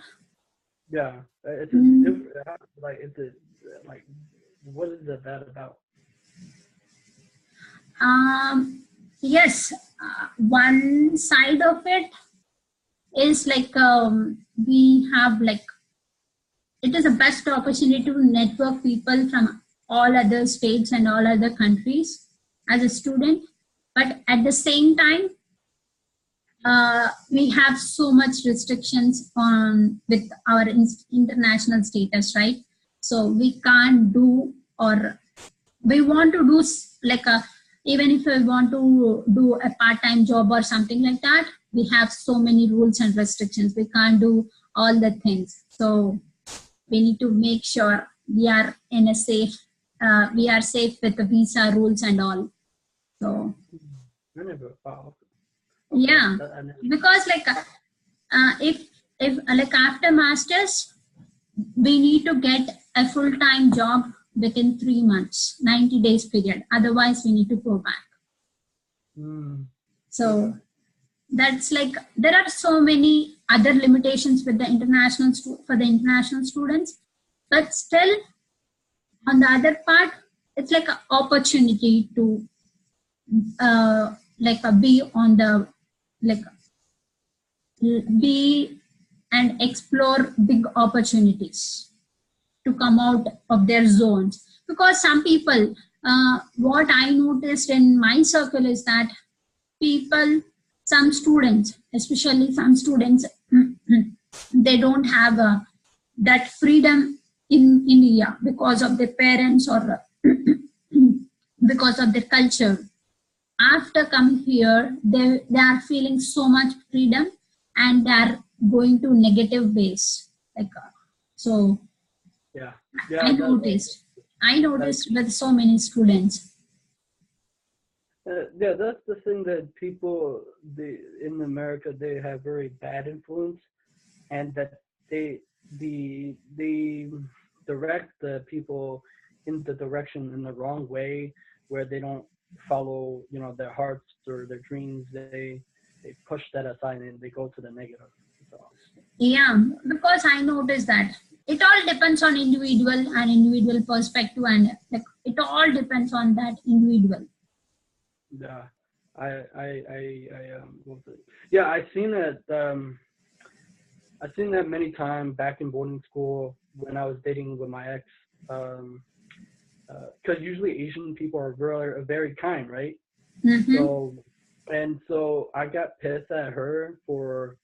Yeah, it's a different. Like, it's a like, what is that about? Yes, one side of it is like we have like it is the best opportunity to network people from all other states and all other countries as a student. But at the same time, we have so much restrictions on with our international status, right? So we can't do, or we want to do like a, even if we want to do a part-time job or something like that, we have so many rules and restrictions. We can't do all the things. So we need to make sure we are in a safe, we are safe with the visa rules and all. So Wow. Okay. Yeah, because like if like after masters, we need to get a full-time job within 3 months, 90 days period. Otherwise, we need to go back. So that's like, there are so many other limitations with the international for the international students, but still on the other part, it's like an opportunity to like be on the, like be and explore big opportunities to come out of their zones. Because some people, what I noticed in my circle is that people, some students, especially some students, they don't have that freedom in India because of their parents or because of their culture. After coming here, they are feeling so much freedom and they are going to negative ways. Like, so yeah, I noticed with so many students. Yeah, that's the thing, that people in America, they have very bad influence, and that they direct the people in the direction in the wrong way, where they don't follow, their hearts or their dreams. They push that aside and they go to the negative. So. Yeah, because I noticed that it all depends on individual and individual perspective, and like it all depends on that individual. Yeah, yeah, I've seen that many times back in boarding school when I was dating with my ex. Because usually Asian people are very kind, right? So I got pissed at her for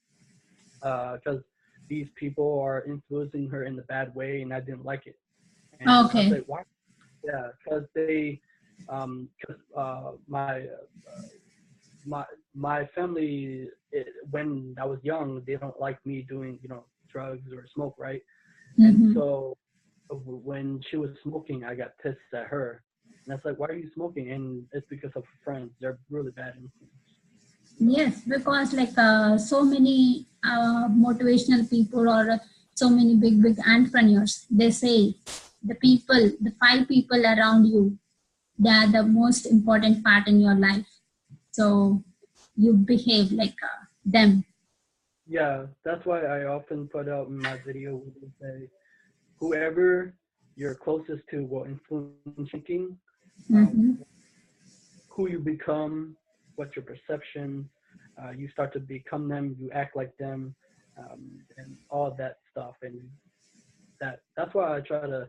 because these people are influencing her in the bad way, and I didn't like it. And I was like, why? Yeah, because my family, when I was young, they don't like me doing drugs or smoke, right? And so when she was smoking, I got pissed at her, and that's like, why are you smoking? And it's because of friends. They're really bad influence. Yes, because like so many motivational people or so many big entrepreneurs, they say the 5 people around you, they are the most important part in your life. So you behave like them. Yeah, that's why I often put out in my video, say, whoever you're closest to will influence thinking, who you become, what's your perception. You start to become them, you act like them, and all that stuff. And that's why I try to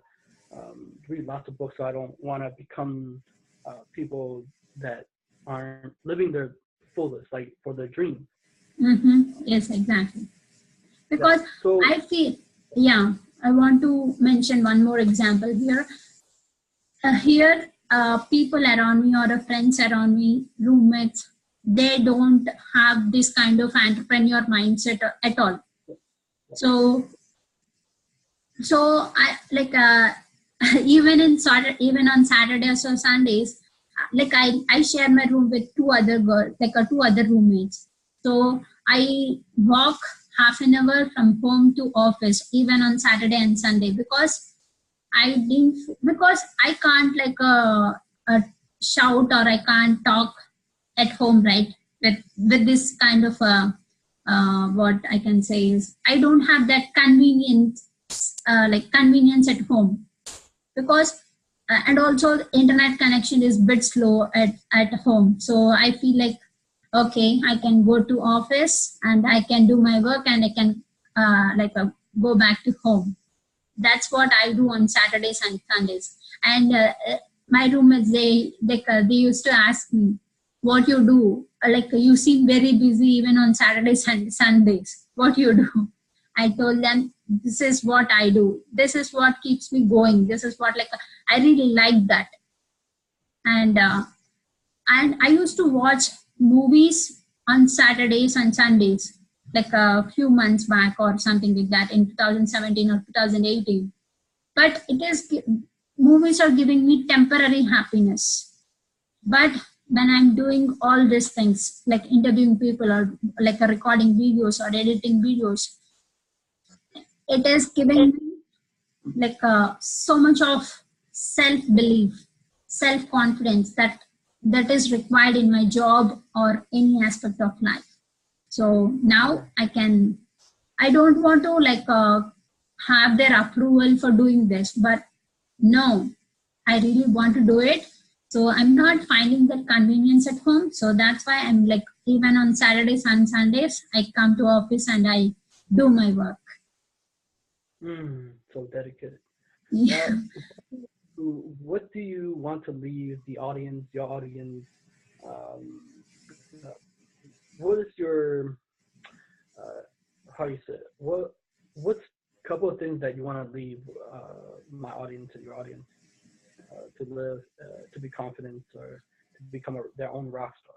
read lots of books, so I don't want to become people that aren't living their fullest, like for their dreams. Yes, exactly. Because I feel, I want to mention one more example here. Here, people around me or friends around me, roommates, they don't have this kind of entrepreneur mindset at all. So I like even on Saturdays or Sundays, like I share my room with 2 other girls, like 2 other roommates. So I walk half an hour from home to office even on Saturday and Sunday, because I can't like shout, or I can't talk at home, right? With this kind of what I can say is, I don't have that convenience at home, because and also the internet connection is bit slow at home. So I feel like, okay, I can go to office and I can do my work and I can go back to home. That's what I do on Saturdays and Sundays. And my roommates, they used to ask me, what you do. Like you seem very busy even on Saturdays and Sundays. What you do? I told them, this is what I do. This is what keeps me going. This is what, like, I really like that. And I used to watch movies on Saturdays and Sundays, like a few months back or something like that in 2017 or 2018. But movies are giving me temporary happiness. But when I'm doing all these things, like interviewing people or like recording videos or editing videos, it is giving me like so much of self-belief, self-confidence that is required in my job or any aspect of life. So now I don't want to like have their approval for doing this, but no, I really want to do it. So I'm not finding that convenience at home. So that's why I'm like, even on Saturdays and Sundays, I come to office and I do my work. So dedicated. Yeah. What do you want to leave the audience, your audience? What is your, how you say it? What's a couple of things that you want to leave my audience and your audience to live, to be confident, or to become their own rock star?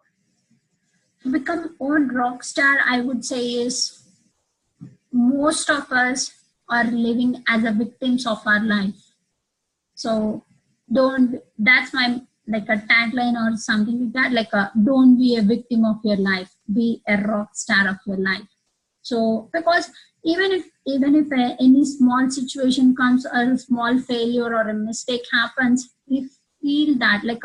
To become own rock star, I would say is most of us are living as a victims of our life. So that's my like a tagline or something like that, like don't be a victim of your life, be a rock star of your life. So because even if any small situation comes or a small failure or a mistake happens, we feel that like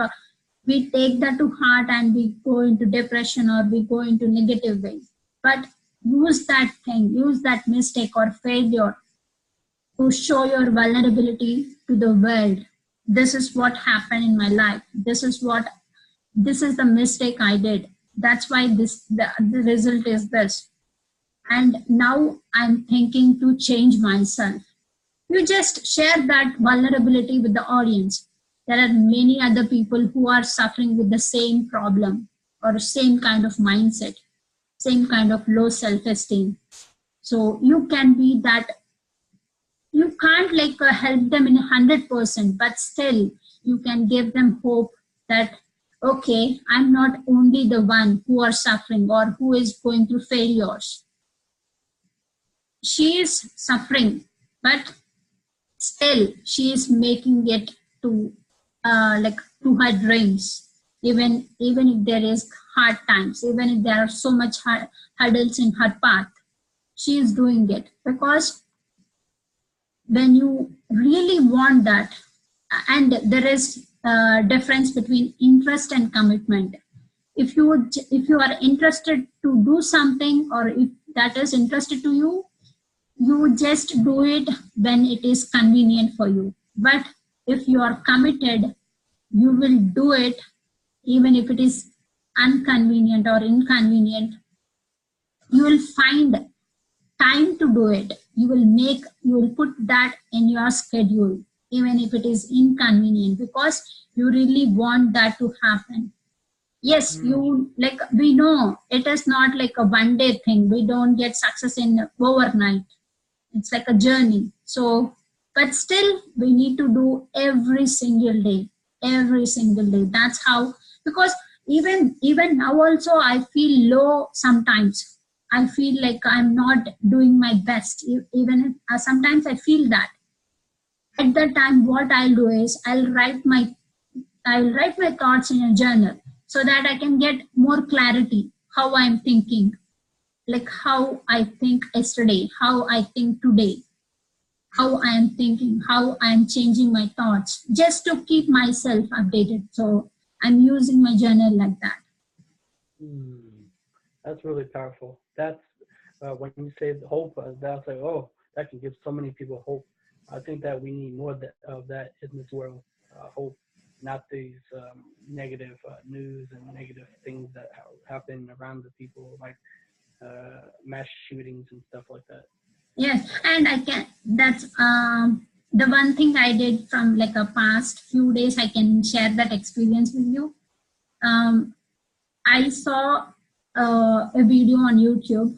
we take that to heart and we go into depression or we go into negative ways. But use that mistake or failure to show your vulnerability to the world. This is what happened in my life. This is the mistake I did. That's why the result is this. And now I'm thinking to change myself. You just share that vulnerability with the audience. There are many other people who are suffering with the same problem or same kind of mindset, same kind of low self-esteem. So you can be that. You can't like help them in 100%, but still you can give them hope that, okay, I'm not only the one who are suffering or who is going through failures. She is suffering, but still she is making it to to her dreams. Even if there is hard times, even if there are so much hurdles in her path, she is doing it because when you really want that, and there is a difference between interest and commitment. If you are interested to do something, or if that is interested to you, you just do it when it is convenient for you. But if you are committed, you will do it even if it is inconvenient or inconvenient. You will find time to do it. You will put that in your schedule, even if it is inconvenient, because you really want that to happen. Yes, you like, we know it is not like a one day thing. We don't get success in overnight. It's like a journey. So, but still we need to do every single day. That's how, because even now also I feel low sometimes. I feel like I'm not doing my best. Even if, sometimes I feel that. At that time, what I'll do is I'll write my thoughts in a journal so that I can get more clarity how I'm thinking, like how I think yesterday, how I think today, how I am thinking, how I am changing my thoughts, just to keep myself updated. So I'm using my journal like that. That's really powerful. That's when you say the hope, that's like, oh, that can give so many people hope. I think that we need more of that in this world. Hope, not these negative news and negative things that happen around the people, like mass shootings and stuff like that. Yes, and that's the one thing I did from like a past few days. I can share that experience with you. Um, I saw a video on YouTube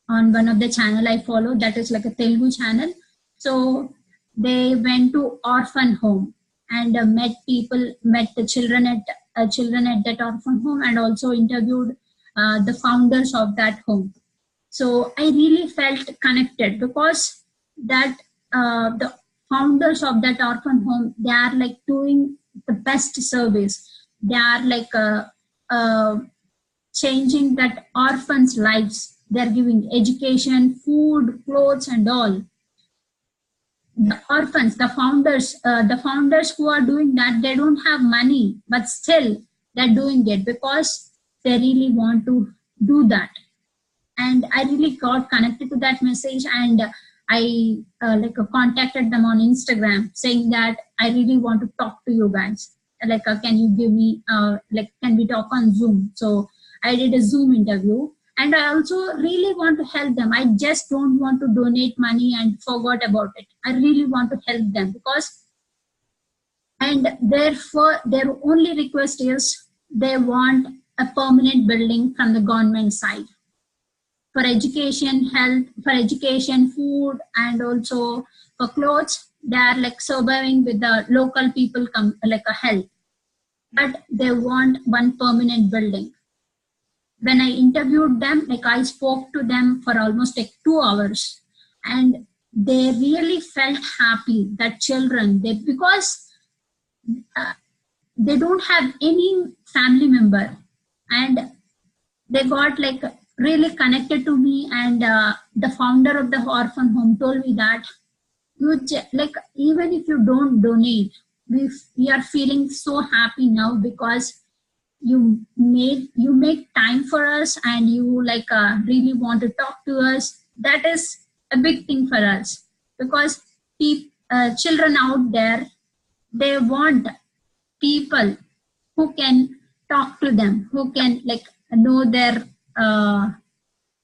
on one of the channel I follow, that is like a Telugu channel. So they went to orphan home and met the children at that orphan home, and also interviewed the founders of that home. So I really felt connected, because that the founders of that orphan home, they are like doing the best service. They are like changing that orphans lives. They're giving education, food, clothes, and all. The orphans, the founders who are doing that, they don't have money, but still they're doing it because they really want to do that. And I really got connected to that message, and I contacted them on Instagram, saying that I really want to talk to you guys. Can you give me can we talk on Zoom? So I did a Zoom interview, and I also really want to help them. I just don't want to donate money and forgot about it. I really want to help them, because, and therefore their only request is they want a permanent building from the government side for education, health, for education, food, and also for clothes. They are like surviving with the local people a help, but they want one permanent building. When I interviewed them, I spoke to them for almost 2 hours, and they really felt happy that children, because they don't have any family member, and they got really connected to me. And the founder of the orphan home told me that even if you don't donate, we are feeling so happy now, because you make time for us, and you really want to talk to us. That is a big thing for us, because children out there, they want people who can talk to them, who can know their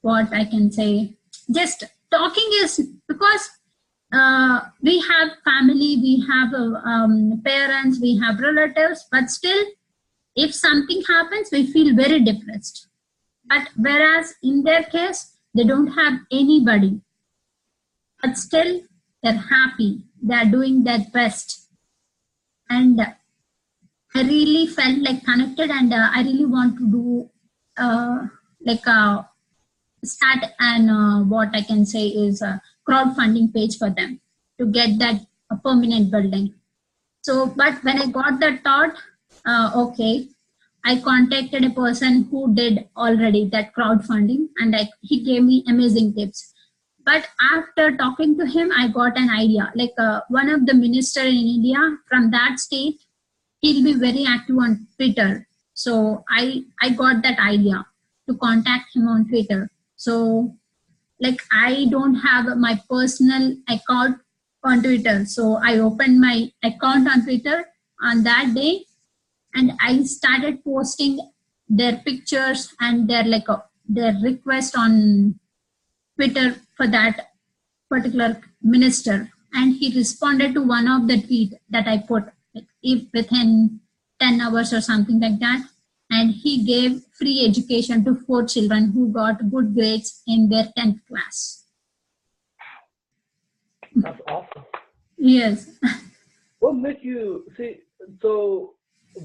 what I can say. Just talking is, because we have family, we have parents, we have relatives, but still, if something happens, we feel very depressed. But whereas in their case, they don't have anybody, but still they're happy. They're doing their best. And I really felt connected, and I really want to do start and what I can say is a crowdfunding page for them to get that a permanent building. So, but when I got that thought, okay, I contacted a person who did already that crowdfunding, and he gave me amazing tips. But after talking to him, I got an idea. One of the minister in India from that state, he'll be very active on Twitter. So I got that idea to contact him on Twitter. So I don't have my personal account on Twitter. So I opened my account on Twitter on that day, and I started posting their pictures and their request on Twitter for that particular minister. And he responded to one of the tweet that I put, if within 10 hours or something like that. And he gave free education to 4 children who got good grades in their 10th class. That's awesome. Yes. What make you see? So,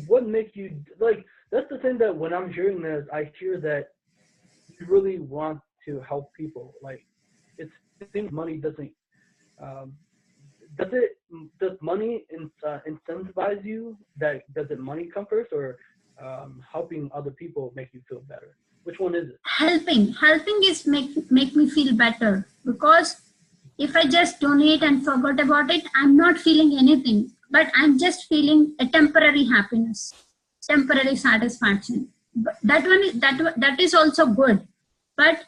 what make you That's the thing, that when I'm hearing this, I hear that you really want to help people. It seems money doesn't. Does money incentivize you? Does it money come first, or helping other people make you feel better? Which one is it? Helping is make me feel better, because if I just donate and forget about it, I'm not feeling anything, but I'm just feeling a temporary happiness, temporary satisfaction. But that is also good. But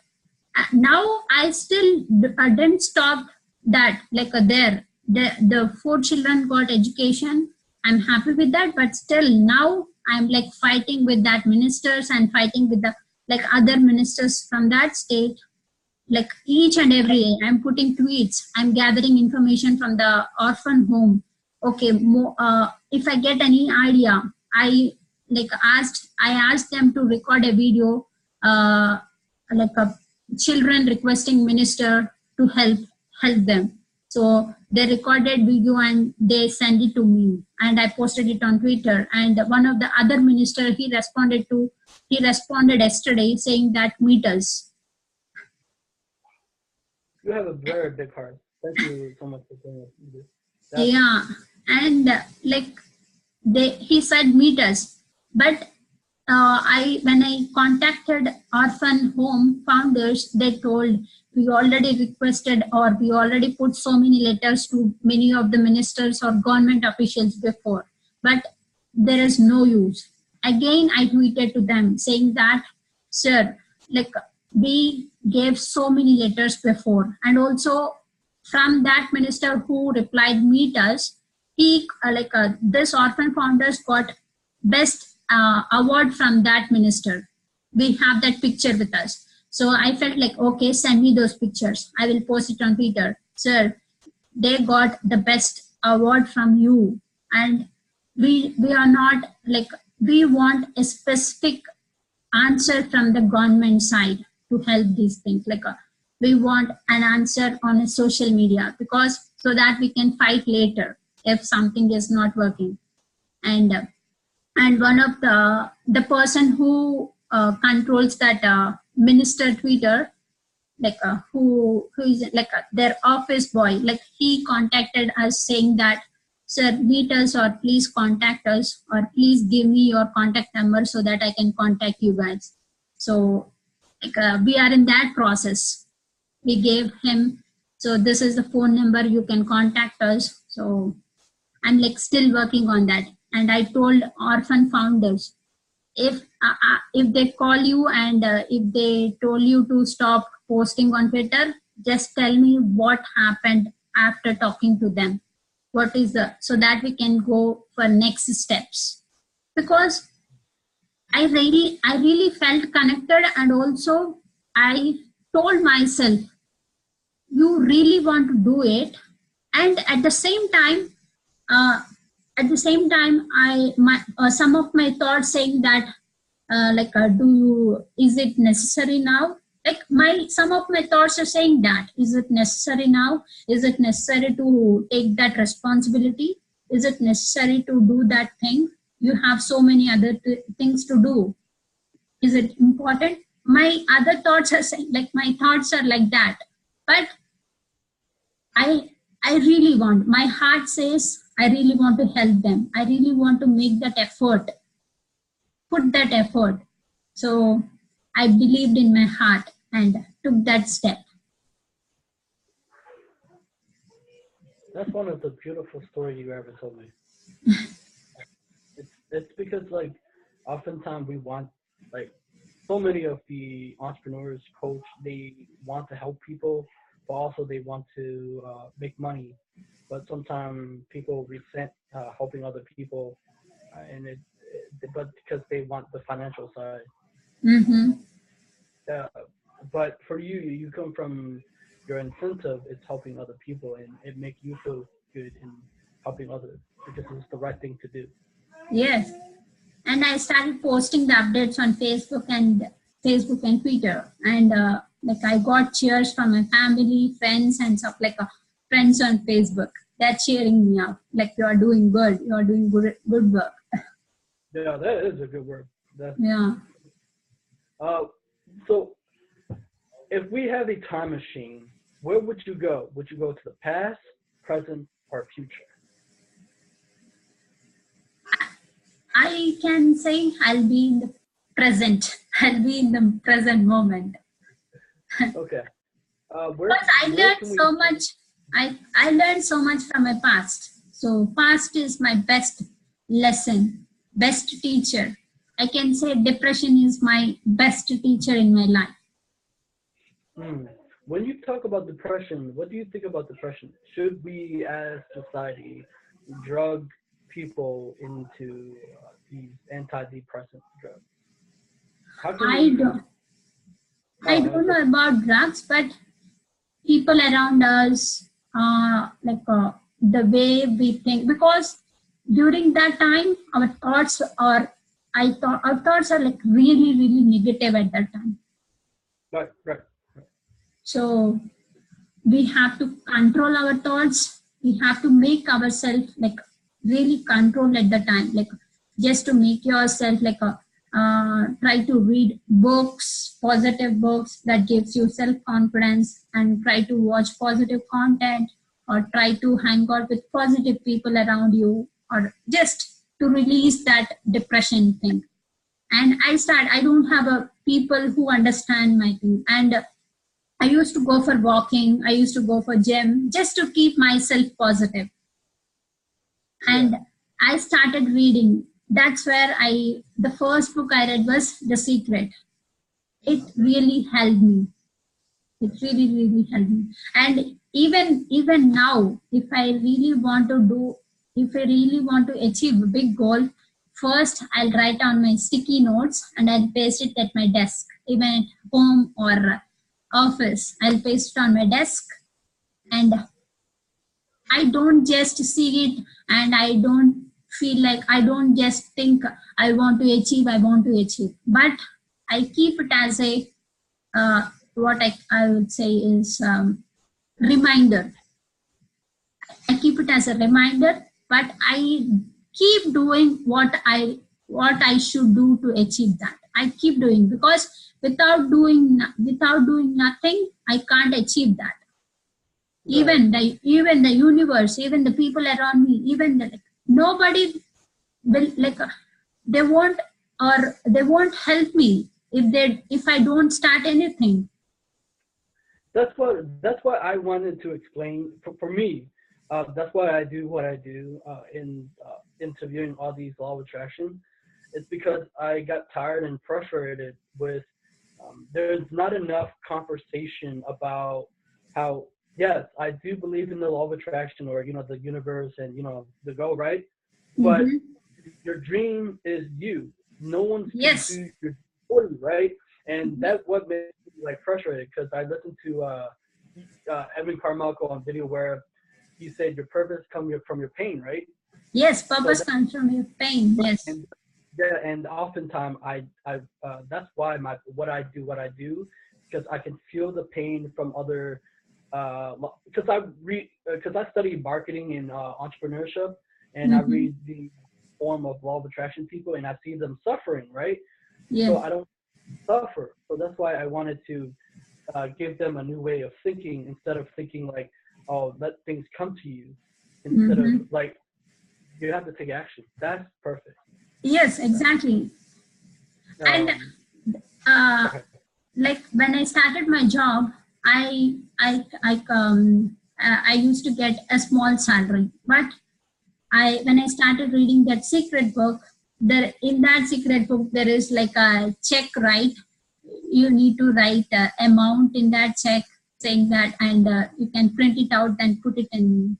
now I still didn't stop that. The 4 children got education. I'm happy with that, but still now I'm fighting with that ministers, and fighting with the other ministers from that state. Each and every day I'm putting tweets, I'm gathering information from the orphan home. Okay, if I get any idea, I asked them to record a video, like a children requesting minister to help them. So they recorded video and they sent it to me, and I posted it on Twitter. And one of the other minister, he responded yesterday saying that meet us. You have a very big heart. Thank you so much for saying this. Yeah, and he said meet us, but when I contacted orphan home founders, they told we already requested, or we already put so many letters to many of the ministers or government officials before, but there is no use. Again, I tweeted to them saying that, sir, we gave so many letters before, and also from that minister who replied meet us, he this orphan founders got best award from that minister. We have that picture with us. So I felt like, okay, send me those pictures. I will post it on Twitter. Sir, they got the best award from you. And we are not we want a specific answer from the government side to help these things. We want an answer on a social media, because so that we can fight later if something is not working. And one of the person who controls that minister Twitter, who is their office boy, he contacted us saying that, sir, meet us, or please contact us, or please give me your contact number so that I can contact you guys. So we are in that process. We gave him, so this is the phone number, you can contact us. So I'm still working on that. And I told orphan founders, if they call you and if they told you to stop posting on Twitter, just tell me what happened after talking to them. What is so that we can go for next steps. Because I really felt connected, and also I told myself, you really want to do it. And at the same time, some of my thoughts saying that, is it necessary now? Some of my thoughts are saying that, is it necessary now? Is it necessary to take that responsibility? Is it necessary to do that thing? You have so many other things to do. Is it important? My other thoughts are saying, my thoughts are like that. But I really want, my heart says, I really want to help them. I really want to make that effort, put that effort. So I believed in my heart and took that step. That's one of the beautiful stories you ever told me. It's because oftentimes we want, so many of the entrepreneurs, coach, they want to help people, but also they want to make money. But sometimes people resent helping other people, but because they want the financial side. Mm-hmm. But for you, you come from your incentive is helping other people, and it makes you feel good in helping others because it's the right thing to do. Yes, and I started posting the updates on Facebook and Twitter, and I got cheers from my family, friends, and stuff, friends on Facebook. They're cheering me up, you are doing good, you are doing good work. Yeah, that is a good word. Yeah. So if we have a time machine, where would you go? Would you go to the past, present, or future? I can say I'll be in the present. I'll be in the present moment. Okay. Because I learned so much. I learned so much from my past. So past is my best lesson, best teacher. I can say depression is my best teacher in my life. When you talk about depression, what do you think about depression? Should we, as society, drug people into these antidepressant drugs? I don't know about drugs, but people around us, the way we think, because during that time our thoughts are I thought our thoughts are like really, really negative at that time. Right, right. So we have to control our thoughts. We have to make ourselves like really control at the time, like just to make yourself like a try to read books, positive books that gives you self-confidence, and try to watch positive content, or try to hang out with positive people around you, or just to release that depression thing. And I don't have a people who understand my thing, and I used to go for walking, I used to go for gym just to keep myself positive. And Yeah. I started reading. That's where the first book I read was The Secret. It really helped me. It really, really helped me. And even now, if I really want to achieve a big goal, first I'll write on my sticky notes and I'll paste it at my desk, even at home or office. I'll paste it on my desk, and I don't just see it, and I don't feel like, I don't just think I want to achieve, but I keep it as a what I would say is reminder. I keep it as a reminder, but I keep doing what I should do to achieve that. I keep doing, because without doing nothing, I can't achieve that. Right. Even the universe, even the people around me, even the, nobody will like they won't help me if I don't start anything. That's what I wanted to explain for me. That's why I do what I do in interviewing all these law of attraction. It's because I got tired and frustrated with there's not enough conversation about how, yes, I do believe in the law of attraction, or the universe, and the go, right, but Hmm. your dream is you. No one can Yes. do your dream for you, right? And that's what makes me like frustrated, because I listened to Evan Carmichael on video where he said your purpose comes from your pain, right? Yes, So purpose comes from your pain. Yes. and yeah, and oftentimes I that's why what I do, because I can feel the pain from other because I study marketing and entrepreneurship, and I Hmm. read the form of law of attraction people, and I see them suffering, right? Yeah. So I don't suffer. So that's why I wanted to give them a new way of thinking, instead of thinking like, oh, let things come to you, instead of Hmm. like you have to take action. That's perfect. Yes, exactly. And Um, uh, okay. like when I started my job, I used to get a small salary, but when I started reading that secret book, there in that secret book there is like a check, right? You need to write amount in that check, saying that, and you can print it out and put it in.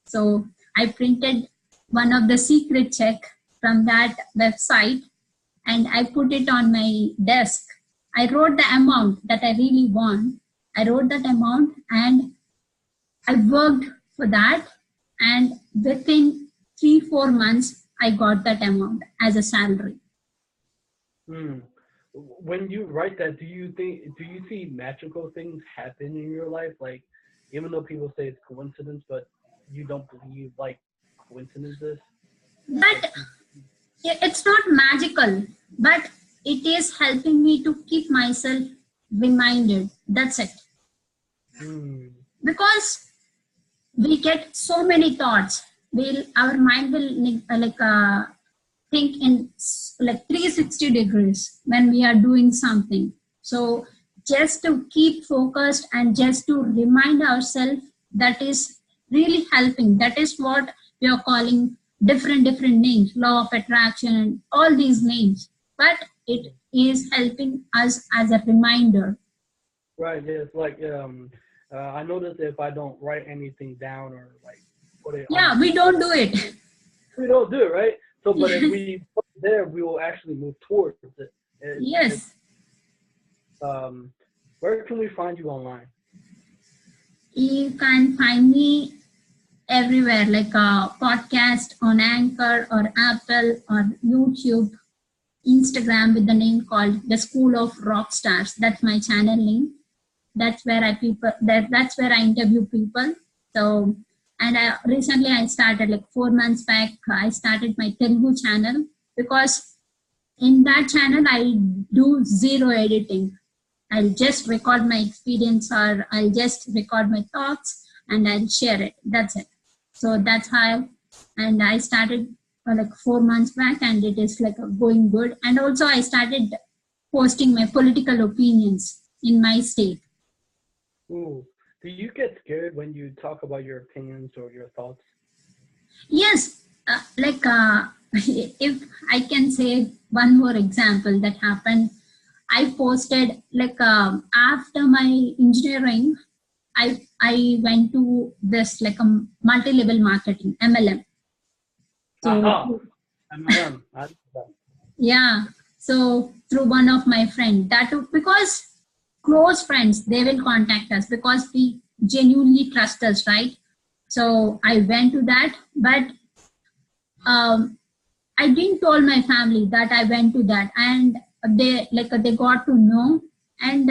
So I printed one of the secret check from that website, and I put it on my desk. I wrote the amount that I really want. I wrote that amount, and I worked for that, and within 3 4 months, I got that amount as a salary. Hmm. When you write that, do you see magical things happen in your life? Like, even though people say it's coincidence, but you don't believe like coincidences. Like, But it's not magical, but it is helping me to keep myself reminded. That's it. hmm, Because we get so many thoughts. Our mind will think in like 360 degrees when we are doing something. So just to keep focused and just to remind ourselves, that is really helping. That is what we are calling different names, law of attraction and all these names. But it is helping us as a reminder. right? Yes. Like, I notice if I don't write anything down or like put it on Yeah, my we don't do it. we don't do it, right? So, but if we put it there, we will actually move towards it. It Yes, um, where can we find you online? you can find me everywhere, like a podcast on Anchor or Apple or YouTube. Instagram with the name called the School of RockStars. That's my channel name. That's where that's where I interview people. So, and recently I started like 4 months back. I started my Telugu channel because in that channel I do zero editing. I'll just record my experience, or I'll just record my thoughts and I'll share it. That's it. So that's how, and I started like 4 months back, and it is like going good. And also I started posting my political opinions in my state. Ooh. Do you get scared when you talk about your opinions or your thoughts? Yes, if I can say one more example that happened, I posted after my engineering, I went to this like a multi-level marketing MLM. So MLM. yeah, so through one of my friends, because close friends, they will contact us because we genuinely trust us, right? So I went to that, but I didn't tell my family that I went to that, and they got to know, and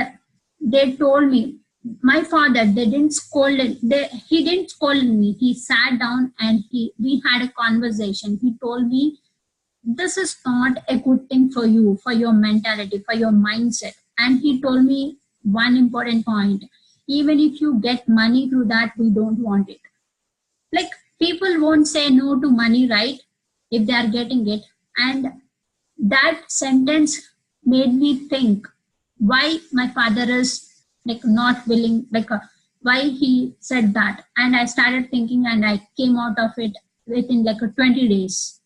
they told me. My father, they didn't scold. He didn't scold me. He sat down and we had a conversation. He told me, this is not a good thing for you, for your mentality, for your mindset. And he told me one important point: even if you get money through that, we don't want it. Like, people won't say no to money, right, if they are getting it. And that sentence made me think why my father is like not willing, why he said that. And I started thinking, and I came out of it within 20 days.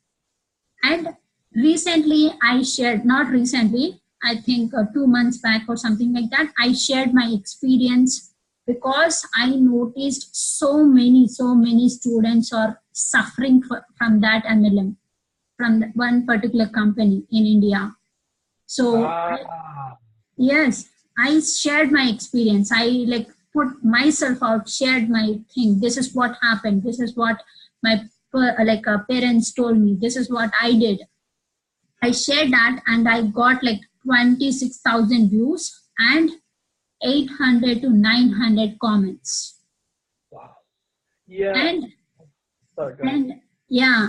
And recently I shared, not recently, I think 2 months back or something like that, I shared my experience, because I noticed so many students are suffering from that MLM, from one particular company in India. So yes, I shared my experience. I put myself out, shared my thing. This is what happened. This is what my parents told me. This is what I did. I shared that, and I got 26,000 views and 800 to 900 comments. Wow. Yeah.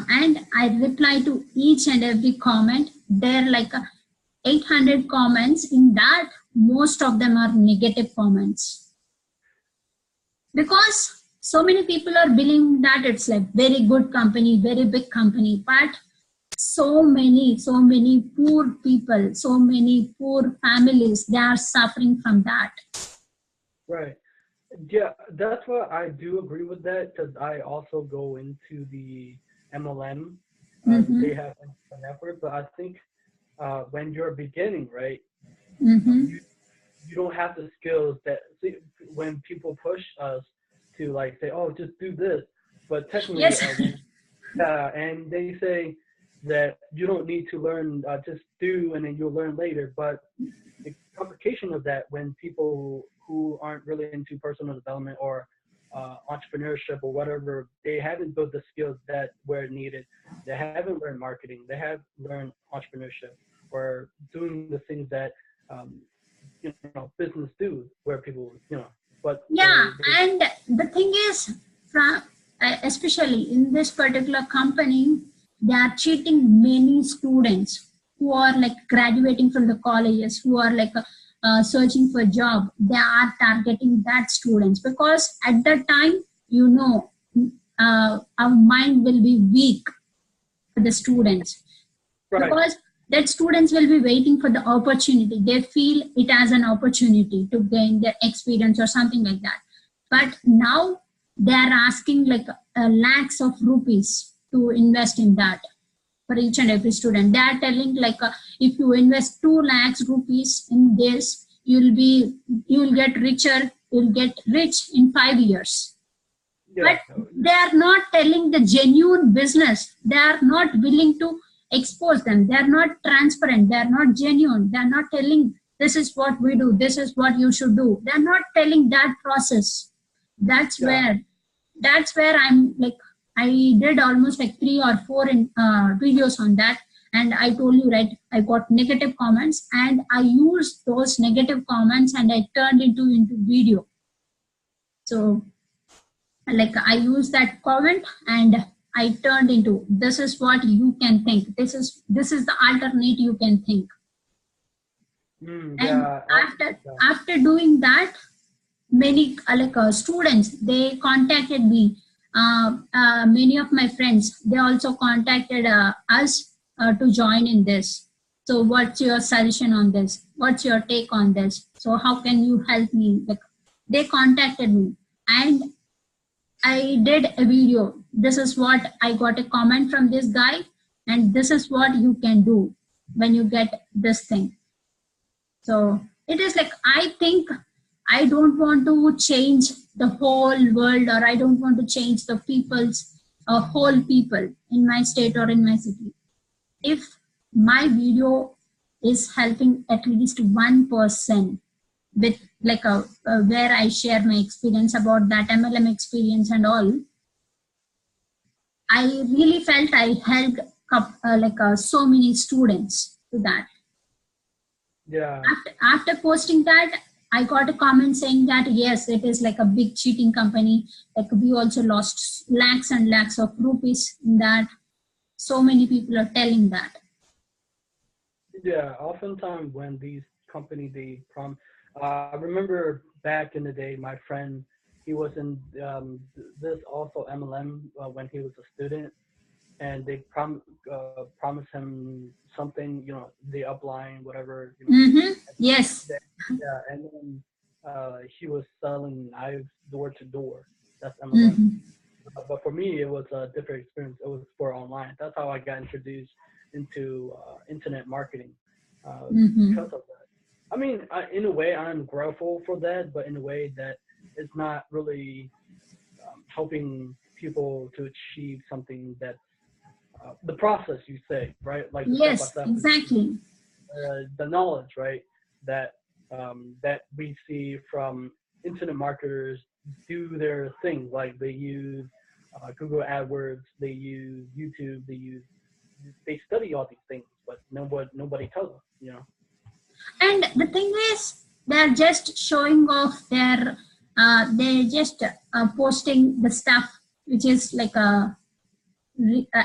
And I reply to each and every comment. There are 800 comments. In that, most of them are negative comments, because so many people are believing that it's very good company, very big company, but so many poor people, so many poor families, they are suffering from that. Right. Yeah, that's what I do agree with that, because I also go into the MLM. They have an effort, but I think when you're beginning, right, you don't have the skills that when people push us to say, oh, just do this, but technically, yes. And they say that you don't need to learn, just do, and then you'll learn later. But the complication of that, when people who aren't really into personal development or entrepreneurship or whatever, they haven't built the skills that were needed. They haven't learned marketing. They have learned entrepreneurship or doing the things that business do, where people but yeah. And the thing is, especially in this particular company, they are cheating many students who are graduating from the colleges, who are searching for a job. They are targeting that students, because at that time, our mind will be weak for the students. Right. Because that students will be waiting for the opportunity. They feel it as an opportunity to gain their experience or something like that. But now they are asking lakhs of rupees to invest in that for each and every student. They are telling if you invest 2 lakhs rupees in this, you'll get richer, you'll get rich in 5 years. Yeah. But they are not telling the genuine business. They are not willing to expose them. They are not transparent. They are not genuine. They are not telling, this is what we do, this is what you should do. They are not telling that process. That's where I'm I did almost 3 or 4 videos on that, And I told you, right, I got negative comments, and I used those negative comments and I turned into video. So like I used that comment and I turned into, this is what you can think, this is the alternate you can think. And Yeah. after doing that, many students, they contacted me. Many of my friends, they also contacted us to join in this. So what's your suggestion on this, what's your take on this, so how can you help me? Like, they contacted me, and I did a video. This is what I got a comment from this guy, and this is what you can do when you get this thing. So it is like, I think I don't want to change the whole world, or I don't want to change the people's whole people in my state or in my city. If my video is helping at least one person with like a where I share my experience about that MLM experience and all, I really felt I helped so many students to that. Yeah. After posting that, I got a comment saying that yes, it is like a big cheating company. Like, we also lost lakhs and lakhs of rupees in that. So many people are telling that. Yeah, oftentimes when these companies I remember back in the day, my friend, he was in this also MLM when he was a student, and they promised him something, the upline, whatever, Mm-hmm. and Yes. yeah, and then he was selling knives door to door. That's MLM. Mm-hmm. But for me, it was a different experience. It was for online. That's how I got introduced into internet marketing Mm-hmm. because of that. I mean, in a way, I'm grateful for that, but in a way that it's not really helping people to achieve something that's the process, you say, right? Like the step by Yes, step, exactly. the knowledge, right? That that we see from internet marketers do their thing, like they use Google AdWords, they use YouTube, they study all these things, but nobody tells them, And the thing is, they're just showing off their, they're just posting the stuff which is like a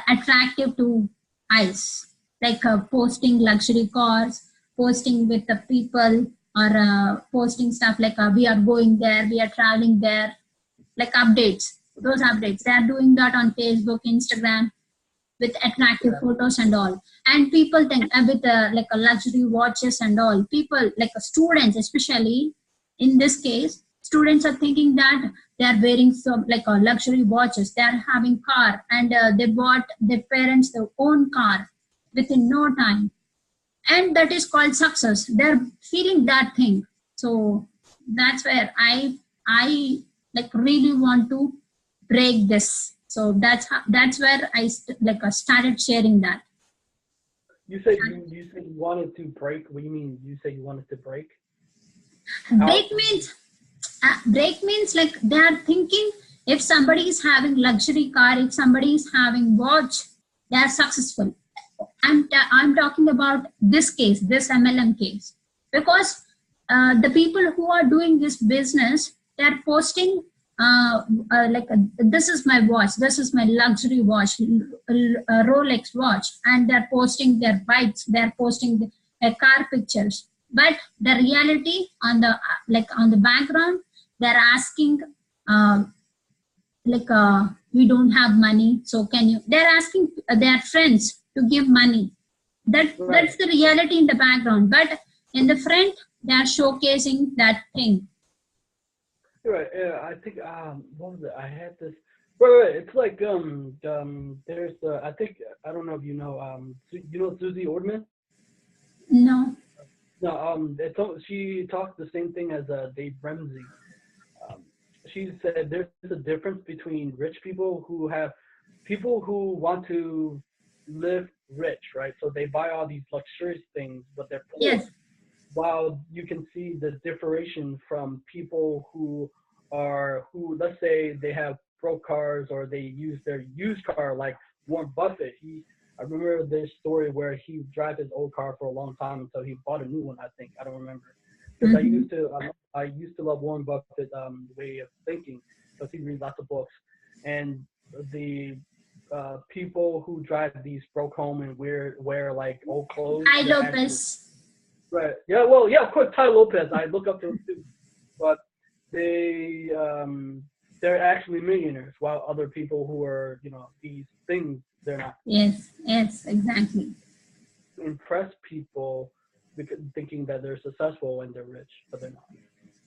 attractive to eyes, like posting luxury cars, posting with the people, or posting stuff like we are going there, we are traveling there, like updates. Those updates, they are doing that on Facebook, Instagram, with attractive photos and all. And people think with like a luxury watches and all. People like students, especially in this case, students are thinking that they are wearing some like a luxury watches. They are having car, and they bought their parents their own car within no time, and that is called success. They're feeling that thing. So that's where I like really want to break this. So that's where started sharing that. You said you wanted to break. What do you mean? You said you wanted to break out? Break means like they are thinking, if somebody is having luxury car, if somebody is having watch, they are successful. I'm talking about this case, this MLM case, because the people who are doing this business, they are posting this is my watch, this is my luxury watch, Rolex watch, and they're posting their bikes, they're posting car pictures. But the reality on the on the background, they're asking uh, we don't have money, so can you? They're asking their friends to give money. That's Right. the reality in the background, but in the front, they are showcasing that thing. You're right. Yeah, I think what was it? I had this. Right. It's like there's I think I don't know if you know you know Susie Ortman. No. No, she talked the same thing as Dave Ramsey. Um, she said there's a difference between rich people who want to live rich, right? So they buy all these luxurious things, but they're poor. Yes. While you can see the differentiation from people who let's say they have broke cars or they use their used car, like Warren Buffett. I remember this story where he drive his old car for a long time until he bought a new one. I think I don't remember because Mm-hmm. I used to love Warren Buffett's way of thinking because he reads lots of books, and the people who drive these broke home and wear like old clothes, Hi, they're actually Lopez. right. Yeah, well, yeah, of course, Ty Lopez. I look up to him too, but they they're actually millionaires, while other people who are these things they're not. Yes, yes, exactly. Impress people because thinking that they're successful and they're rich, but they're not.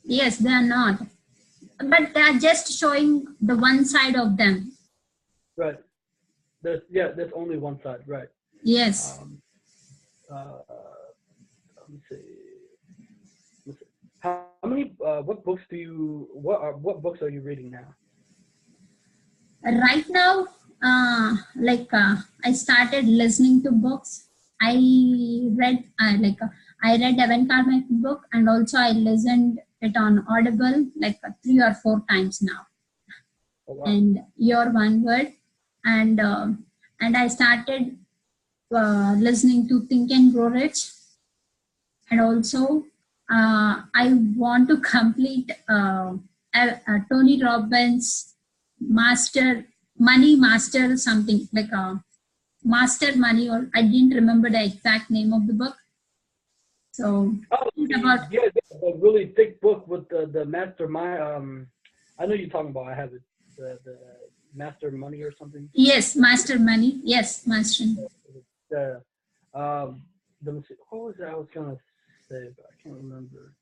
Yes, they are not. But they are just showing the one side of them. Right. There's only one side. Right. Yes. Um. Let me see. Let me see. How many? What books do you? What books are you reading now? Right now, I started listening to books. I read I read Evan Carmichael book, and also I listened it on Audible like 3 or 4 times now. Oh wow. And Your One Word, and I started listening to Think and Grow Rich, and also I want to complete Tony Robbins Master Money Master something like a Master Money, or I didn't remember the exact name of the book. So Oh, it's about yeah, the really thick book with the mastermind. I know you're talking about. I have it. The master money or something. yes, Master Money. Yes, Master. The let me see. What was that I was gonna say? But I can't remember.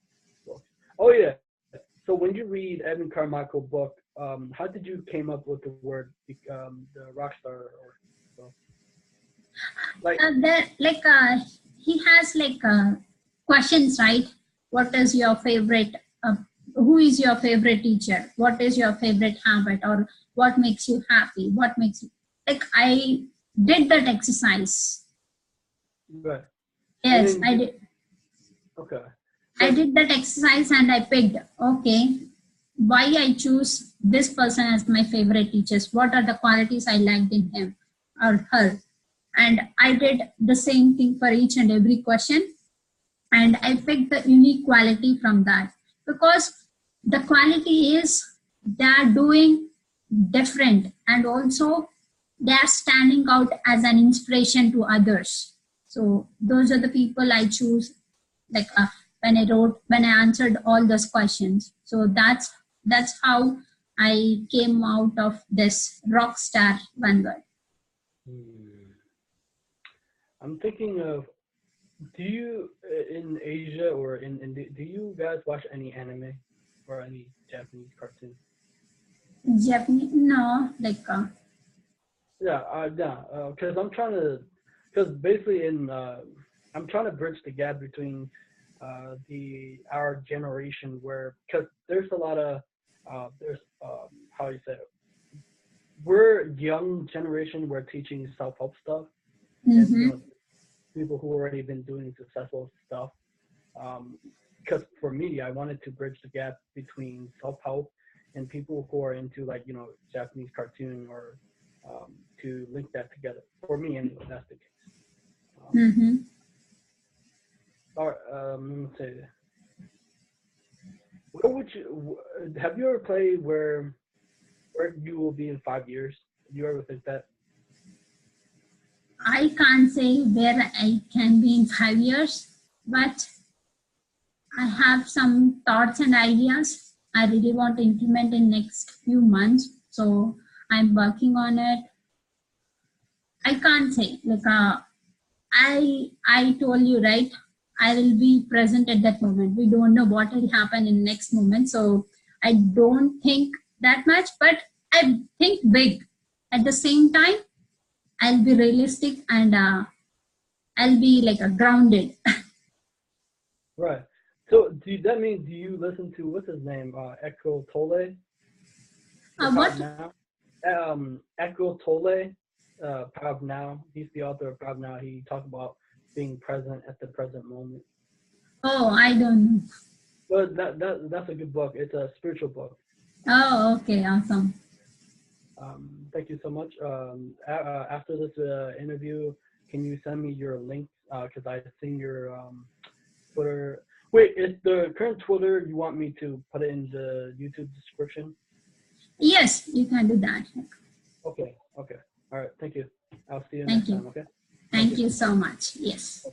Oh yeah. So when you read Evan Carmichael book, how did you came up with the word the rock star or so? Like There he has questions, right? What is your favorite who is your favorite teacher, what is your favorite habit, or what makes you happy, what makes you I did that exercise. right, and Yes, then I did. okay. I So did that exercise and I picked, okay, why I choose this person as my favorite teachers, what are the qualities I liked in him or her. And I did the same thing for each and every question, and I picked the unique quality from that, because the quality is they're doing different, and also they're standing out as an inspiration to others. So those are the people I choose, like when I answered all those questions. So that's how I came out of this rock star one word. hmm, I'm thinking of. Do you in Asia or do you guys watch any anime or any Japanese cartoons? Japanese, no, Yeah, yeah, because I'm trying to, because basically I'm trying to bridge the gap between our generation where because there's a lot of there's how you say it, we're young generation, we're teaching self help stuff, and mm-hmm. people who already been doing successful stuff. Because for me, I wanted to bridge the gap between self help and people who are into like Japanese cartoon or to link that together. For me, anyway, that's the case. Um, Mm-hmm. or let me say, where would you have you ever played where you will be in 5 years? Did you ever think that? I can't say where I can be in 5 years, but I have some thoughts and ideas I really want to implement in next few months. So I'm working on it. I can't say I told you, right. I will be present at that moment. We don't know what will happen in next moment, so I don't think that much. But I think big. At the same time, I'll be realistic, and I'll be grounded. Right. So that mean do you listen to what's his name? Echo Tolle, the Proud What? Now. Echo Tolle, Proud Now. He's the author of Proud Now. He talked about being present at the present moment. Oh, I don't know. But that's a good book. It's a spiritual book. Oh, okay, awesome. Thank you so much. After this interview, can you send me your links? Because I've seen your Twitter. Wait, is the current Twitter you want me to put it in the YouTube description? Yes, you can do that. Okay, okay. All right, thank you. I'll see you Thank next you. time, okay? Thank Thank you. you so much. Yes.